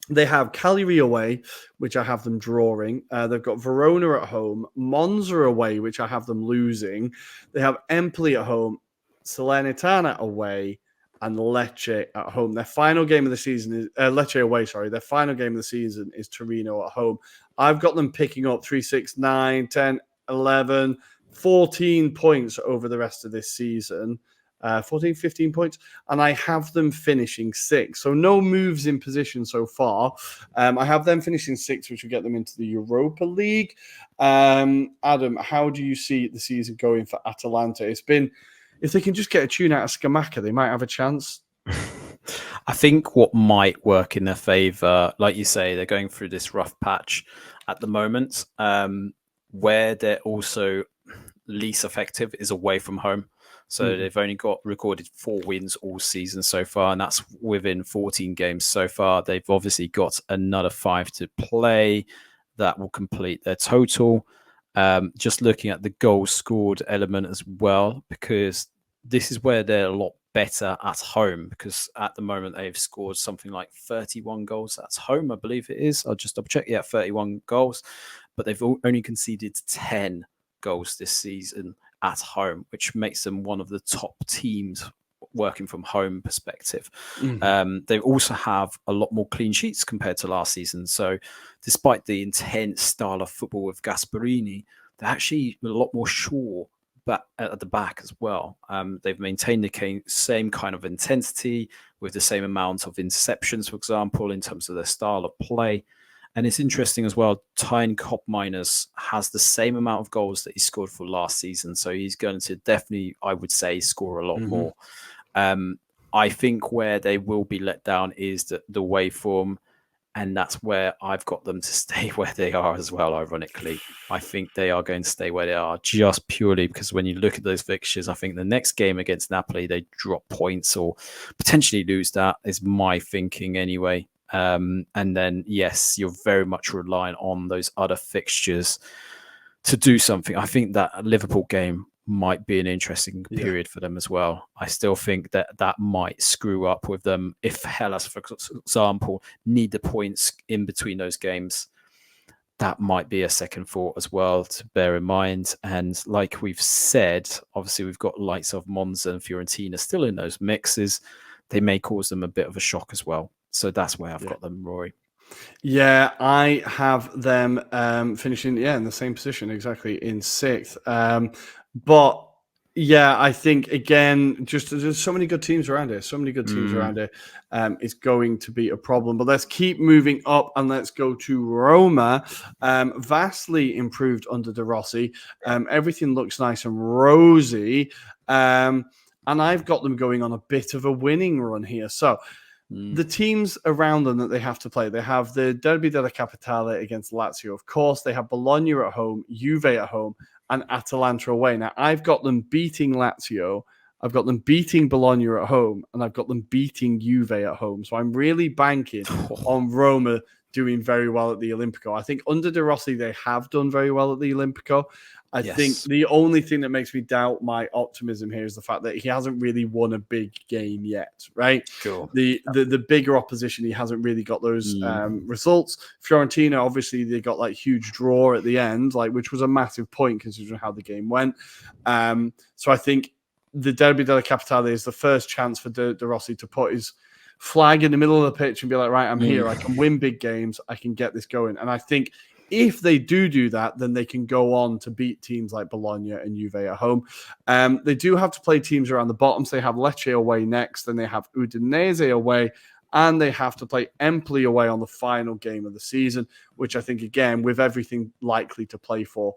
they have Cagliari away, which I have them drawing. They've got Verona at home, Monza away, which I have them losing. They have Empoli at home, Salernitana away, and Lecce at home. Their final game of the season is Lecce away, sorry. Their final game of the season is Torino at home. I've got them picking up 3, 6, 9, 10, 11, 14 points over the rest of this season. 14, 15 points, and I have them finishing 6th. So no moves in position so far. I have them finishing 6th, which will get them into the Europa League. Adam, how do you see the season going for Atalanta? It's been, if they can just get a tune out of Scamacca, they might have a chance. I think what might work in their favour, like you say, they're going through this rough patch at the moment, where they're also least effective is away from home. So they've only recorded 4 wins all season so far, and that's within 14 games so far. They've obviously got another 5 to play that will complete their total. Just looking at the goals scored element as well, because this is where they're a lot better at home, because at the moment they've scored something like 31 goals at home, I believe it is. I'll just double check. Yeah, 31 goals, but they've only conceded 10 goals this season at home, which makes them one of the top teams working from home perspective. They also have a lot more clean sheets compared to last season. So despite the intense style of football with Gasperini, they're actually a lot more sure but at the back as well. They've maintained the same kind of intensity with the same amount of interceptions, for example, in terms of their style of play. And it's interesting as well, Tyne Koopmeiners has the same amount of goals that he scored for last season. So he's going to definitely, I would say, score a lot more. I think where they will be let down is the way form. And that's where I've got them to stay where they are as well, ironically. I think they are going to stay where they are just purely because when you look at those fixtures, I think the next game against Napoli, they drop points or potentially lose. That is my thinking anyway. And then, yes, you're very much relying on those other fixtures to do something. I think that Liverpool game might be an interesting period for them as well. I still think that might screw up with them if Hellas, for example, need the points in between those games. That might be a second thought as well to bear in mind. And like we've said, obviously we've got lights of Monza and Fiorentina still in those mixes. They may cause them a bit of a shock as well. So that's where I've got them, Rory. Yeah, I have them finishing in the same position, exactly, in 6th. But yeah, I think again, just there's so many good teams around here. So many good teams around here. It's going to be a problem. But let's keep moving up and let's go to Roma. Vastly improved under De Rossi. Everything looks nice and rosy. And I've got them going on a bit of a winning run here. So the teams around them that they have to play, they have the Derby della Capitale against Lazio. Of course, they have Bologna at home, Juve at home, and Atalanta away. Now, I've got them beating Lazio, I've got them beating Bologna at home, and I've got them beating Juve at home. So I'm really banking on Roma doing very well at the Olimpico. I think under De Rossi, they have done very well at the Olimpico. I think the only thing that makes me doubt my optimism here is the fact that he hasn't really won a big game yet, right? Sure. The bigger opposition, he hasn't really got those results. Fiorentina, obviously, they got like huge draw at the end, which was a massive point considering how the game went. So I think the Derby della Capitale is the first chance for De Rossi to put his flag in the middle of the pitch and be like, right, I'm here. I can win big games. I can get this going. And I think if they do that, then they can go on to beat teams like Bologna and Juve at home. They do have to play teams around the bottom. So they have Lecce away next, then they have Udinese away, and they have to play Empoli away on the final game of the season, which I think, again, with everything likely to play for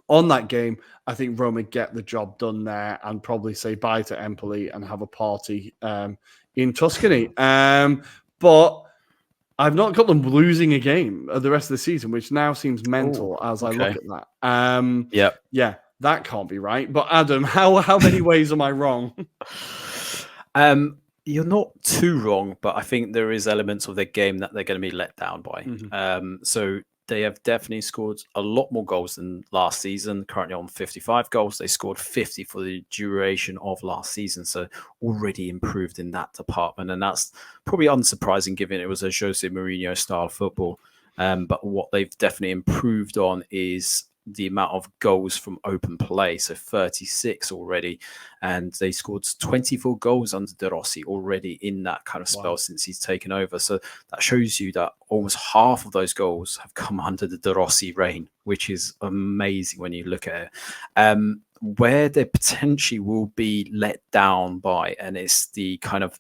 on that game, I think Roma get the job done there and probably say bye to Empoli and have a party in Tuscany. But I've not got them losing a game the rest of the season, which now seems mental as I look at that. Yeah, that can't be right. But Adam, how many ways am I wrong? You're not too wrong, but I think there is elements of their game that they're going to be let down by. So they have definitely scored a lot more goals than last season, currently on 55 goals. They scored 50 for the duration of last season, so already improved in that department. And that's probably unsurprising given it was a Jose Mourinho style football. But what they've definitely improved on is the amount of goals from open play, so 36 already, and they scored 24 goals under De Rossi already in that kind of spell since he's taken over. So that shows you that almost half of those goals have come under the De Rossi reign, which is amazing when you look at it. Where they potentially will be let down by, and it's the kind of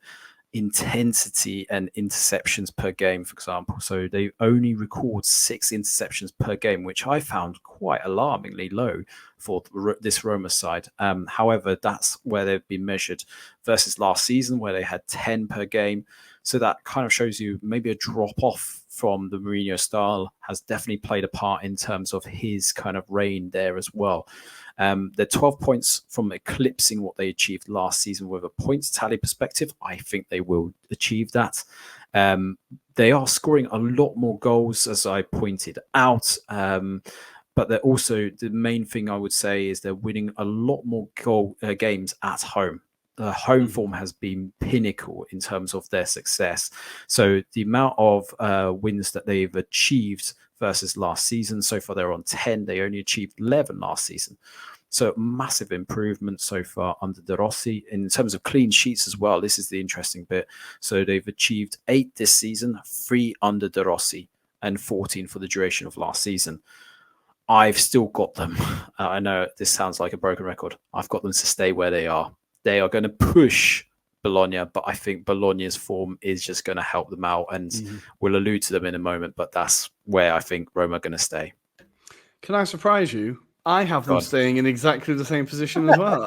intensity and interceptions per game, for example. So they only record 6 interceptions per game, which I found quite alarmingly low for this Roma side. However, that's where they've been measured versus last season, where they had 10 per game. So that kind of shows you maybe a drop off from the Mourinho style has definitely played a part in terms of his kind of reign there as well. They're 12 points from eclipsing what they achieved last season with a points tally perspective. I think they will achieve that. They are scoring a lot more goals, as I pointed out. But they're also, the main thing I would say is they're winning a lot more games at home. The home form has been pinnacle in terms of their success. So the amount of wins that they've achieved versus last season, so far they're on 10. They only achieved 11 last season. So massive improvement so far under De Rossi. In terms of clean sheets as well, this is the interesting bit. So they've achieved 8 this season, 3 under De Rossi, and 14 for the duration of last season. I've still got them. I know this sounds like a broken record. I've got them to stay where they are. They are going to push Bologna, but I think Bologna's form is just going to help them out, and we'll allude to them in a moment, but that's where I think Roma are going to stay. Can I surprise you? I have them staying in exactly the same position as well.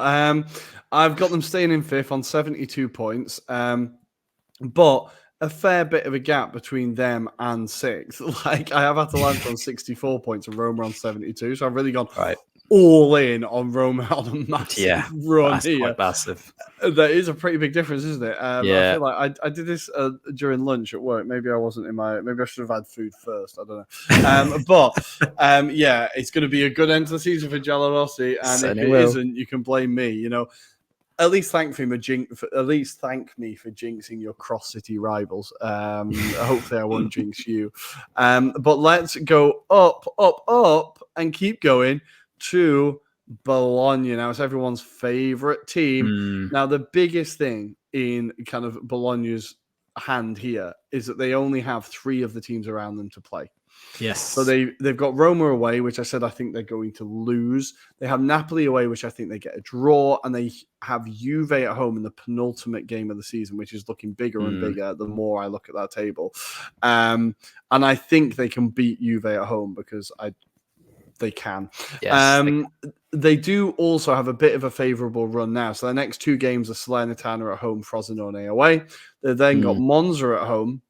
I've got them staying in 5th on 72 points, but a fair bit of a gap between them and 6th. Like, I have Atalanta on 64 points and Roma on 72, so I've really gone all in on Roma on a massive run that's here. Quite massive. That is a pretty big difference, isn't it? I feel like I did this during lunch at work. Maybe I wasn't in my. Maybe I should have had food first. I don't know. But yeah, it's going to be a good end to the season for Rossi, and if it isn't, you can blame me. You know, at least thank me for jinxing your cross city rivals. Hopefully, I won't jinx you. But let's go up, and keep going to Bologna. Now, it's everyone's favorite team. Now, the biggest thing in kind of Bologna's hand here is that they only have 3 of the teams around them to play. Yes. So they've got Roma away, which I said I think they're going to lose. They have Napoli away, which I think they get a draw, and they have Juve at home in the penultimate game of the season, which is looking bigger and bigger the more I look at that table. And I think they can beat Juve at home because they can. Yes, they do also have a bit of a favourable run now. So their next 2 games are Salernitana at home, Frosinone away. They've then got Monza at home.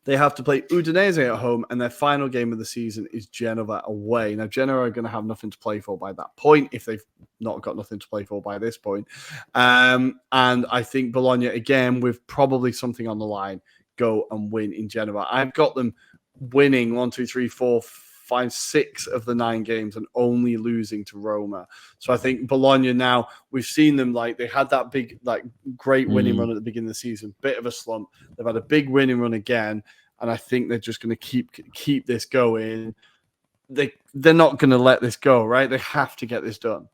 They have to play Udinese at home, and their final game of the season is Genova away. Now, Genoa are going to have nothing to play for by that point, if they've not got nothing to play for by this point. And I think Bologna, again, with probably something on the line, go and win in Genova. I've got them winning 1, 2, 3, 4, 5, 6 of the 9 games and only losing to Roma. So I think Bologna now, we've seen them, like, they had that big, like, great winning run at the beginning of the season, bit of a slump. They've had a big winning run again, and I think they're just going to keep this going. They're not going to let this go, right? They have to get this done.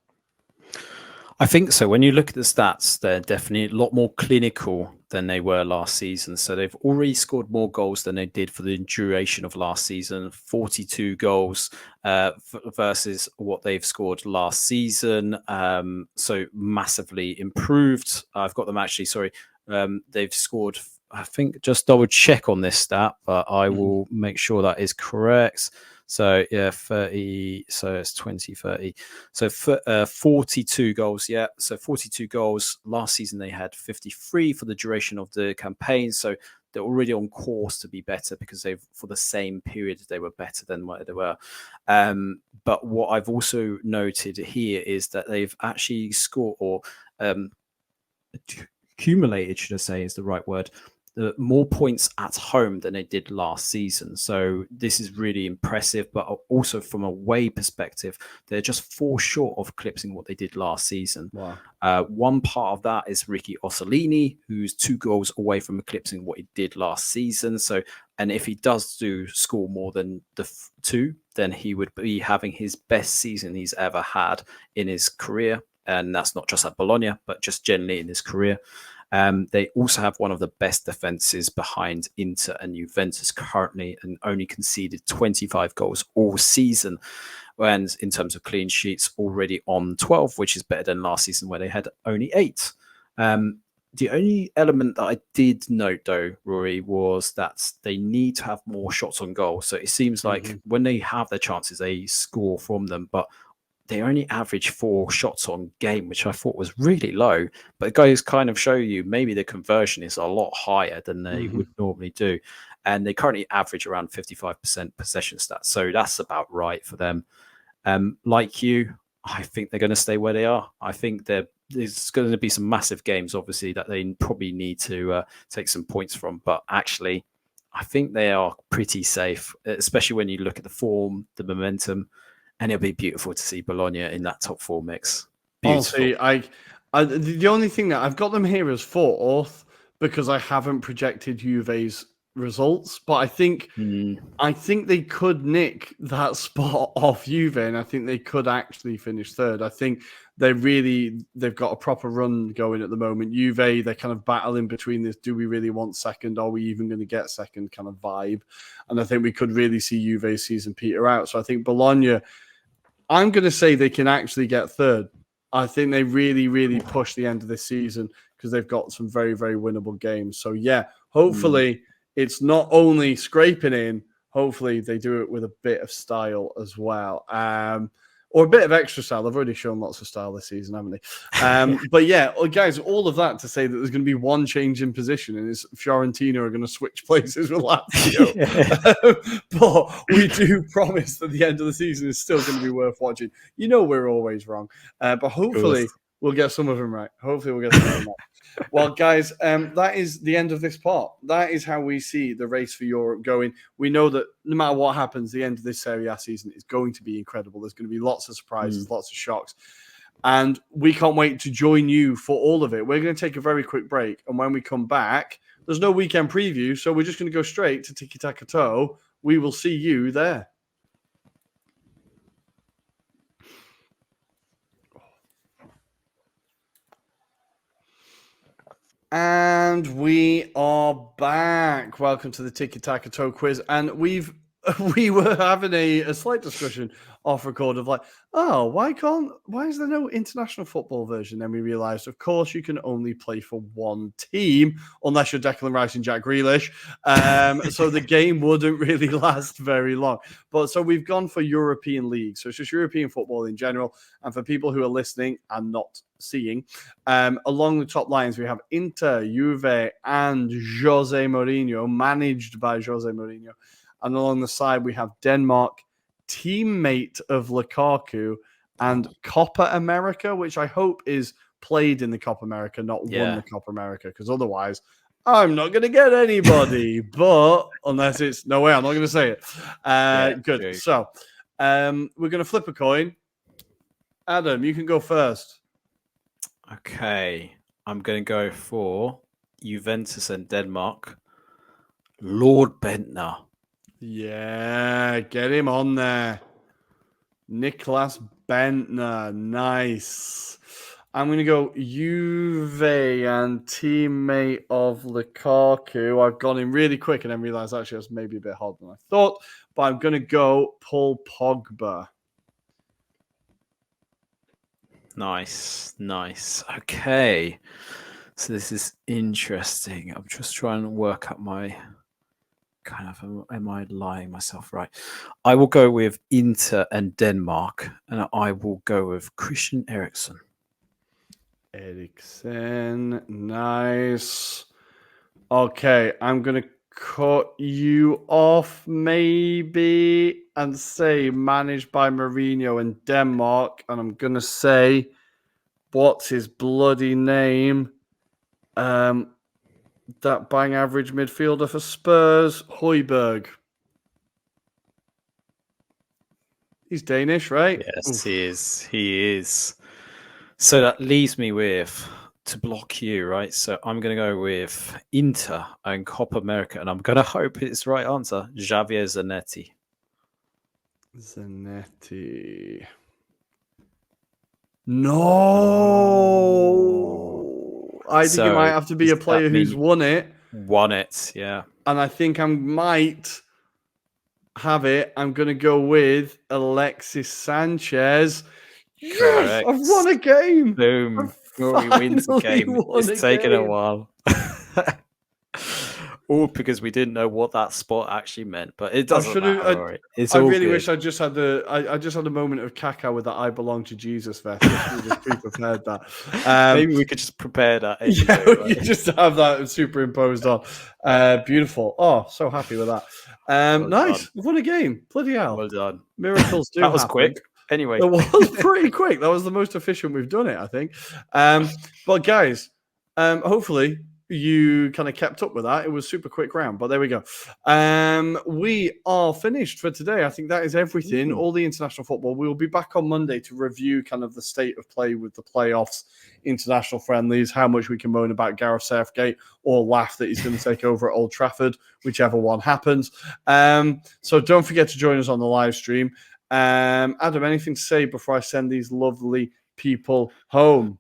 I think so. When you look at the stats, they're definitely a lot more clinical than they were last season. So they've already scored more goals than they did for the duration of last season, 42 goals versus what they've scored last season. So massively improved. I've got them actually, they've scored, I think, just double check on this stat, but I will make sure that is correct. So, 30, so it's 20, 30. So, 42 goals, So, 42 goals. Last season, they had 53 for the duration of the campaign. So, they're already on course to be better because for the same period, they were better than what they were. But what I've also noted here is that they've actually scored, or accumulated, should I say, is the right word, more points at home than they did last season. So this is really impressive, but also from a away perspective, they're just 4 short of eclipsing what they did last season. Wow. One part of that is Ricky Orsolini, who's 2 goals away from eclipsing what he did last season. So, and if he does score more than the 2, then he would be having his best season he's ever had in his career. And that's not just at Bologna, but just generally in his career. They also have one of the best defenses behind Inter and Juventus currently, and only conceded 25 goals all season. And in terms of clean sheets, already on 12, which is better than last season where they had only 8. The only element that I did note, though, Rory, was that they need to have more shots on goal. So it seems like when they have their chances, they score from them, but they only average 4 shots on game, which I thought was really low. But it goes kind of show you maybe the conversion is a lot higher than they would normally do. And they currently average around 55% possession stats. So that's about right for them. Like you, I think they're going to stay where they are. I think there's going to be some massive games, obviously, that they probably need to take some points from. But actually, I think they are pretty safe, especially when you look at the form, the momentum. And it'll be beautiful to see Bologna in that top 4 mix. Beautiful. Honestly, the only thing that I've got them here as 4th because I haven't projected Juve's results, but I think they could nick that spot off Juve, and I think they could actually finish 3rd. I think they've got a proper run going at the moment. Juve, they're kind of battling between this, do we really want 2nd? Are we even going to get 2nd kind of vibe? And I think we could really see Juve's season peter out. So I think Bologna, I'm going to say they can actually get 3rd. I think they really, really push the end of this season because they've got some very, very winnable games. So, yeah, hopefully it's not only scraping in, hopefully they do it with a bit of style as well. Or a bit of extra style. They've already shown lots of style this season, haven't they? But yeah, guys, all of that to say that there's going to be one change in position, and it's Fiorentina are going to switch places with Lazio. But we do promise that the end of the season is still going to be worth watching. You know we're always wrong, but hopefully we'll get some of them right. Well, guys, that is the end of this part. That is how we see the race for Europe going. We know that no matter what happens, the end of this Serie A season is going to be incredible. There's going to be lots of surprises, lots of shocks. And we can't wait to join you for all of it. We're going to take a very quick break. And when we come back, there's no weekend preview. So we're just going to go straight to Tiki Taka Toe. We will see you there. And we are back. Welcome to the Tiki Taka Toe quiz. And we were having a slight discussion off record of like, oh, why is there no international football version? Then we realized, of course, you can only play for one team unless you're Declan Rice and Jack Grealish. So the game wouldn't really last very long. But so we've gone for European leagues. So it's just European football in general. And for people who are listening and not seeing, along the top lines, we have Inter, Juve, and Jose Mourinho, managed by Jose Mourinho. And along the side, we have Denmark, teammate of Lukaku, and Copa America, which I hope is played in the Copa America, not won the Copa America, because otherwise I'm not going to get anybody. But unless it's no way, I'm not going to say it. Good. True. So we're going to flip a coin. Adam, you can go first. Okay. I'm going to go for Juventus and Denmark. Lord Bentner. Yeah, get him on there. Niklas Bentner. Nice. I'm going to go Juve and teammate of Lukaku. I've gone in really quick and then realized actually that's maybe a bit harder than I thought. But I'm going to go Paul Pogba. Nice. Okay. So this is interesting. I'm just trying to work out my am I lying myself right? I will go with Inter and Denmark, and I will go with Christian Eriksen. Nice. Okay, I'm going to cut you off maybe and say managed by Mourinho in Denmark, and I'm going to say what's his bloody name? that bang average midfielder for Spurs, Højbjerg. He's Danish, right? Yes, Oof. he is. He is. So that leaves me with to block you, right? So I'm going to go with Inter and Copa America, and I'm going to hope it's the right answer. Javier Zanetti. Zanetti. No. I think it might have to be a player who's won it. Won it, yeah. And I think I might have it. I'm going to go with Alexis Sanchez. Yes, Correct. I've won a game. Boom. Rory wins the game. It's taken a while. All because we didn't know what that spot actually meant, but it doesn't matter. Rory. It's I all really good. wish I just had I just had a moment of caca with that "I belong to Jesus" vest. I should have pre-prepared that. Maybe we could just prepare that. Anyway, yeah, right? you just have that superimposed on. Beautiful. Oh, so happy with that. Nice. We've won a game. Bloody hell. Well done. Miracles do That was happen. quick. Anyway. It was pretty quick. That was the most efficient we've done it, I think. But guys, hopefully you kind of kept up with that. It was super quick round, but there we go. We are finished for today. I think that is everything. All the international football. We will be back on Monday to review kind of the state of play with the playoffs, international friendlies, how much we can moan about Gareth Southgate or laugh that he's going to take over at Old Trafford, whichever one happens. So don't forget to join us on the live stream. Adam, anything to say before I send these lovely people home?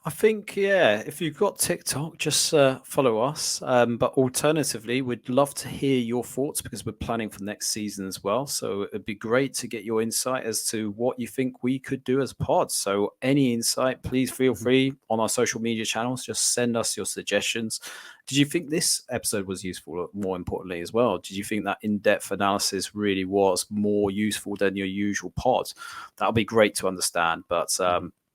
I think, yeah, if you've got TikTok, just follow us. But alternatively, we'd love to hear your thoughts because we're planning for next season as well. So it'd be great to get your insight as to what you think we could do as a pod. So any insight, please feel free on our social media channels. Just send us your suggestions. Did you think this episode was useful? More importantly as well, did you think that in-depth analysis really was more useful than your usual pod? That would be great to understand. But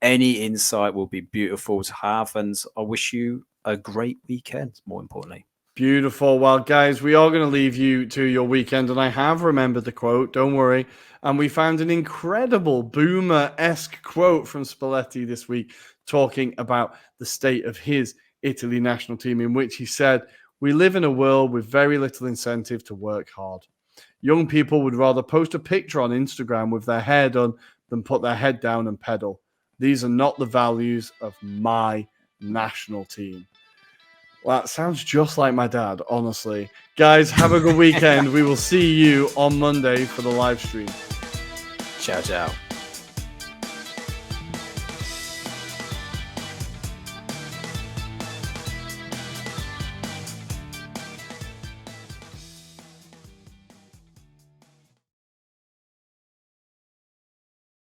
any insight will be beautiful to have, and I wish you a great weekend, more importantly. Beautiful. Well, guys, we are going to leave you to your weekend, and I have remembered the quote, don't worry. And we found an incredible boomer-esque quote from Spalletti this week talking about the state of his Italy national team, in which he said, "We live in a world with very little incentive to work hard. Young people would rather post a picture on Instagram with their hair done than put their head down and pedal. These are not the values of my national team." Well, that sounds just like my dad, honestly. Guys, have a good weekend. We will see you on Monday for the live stream. Ciao, ciao.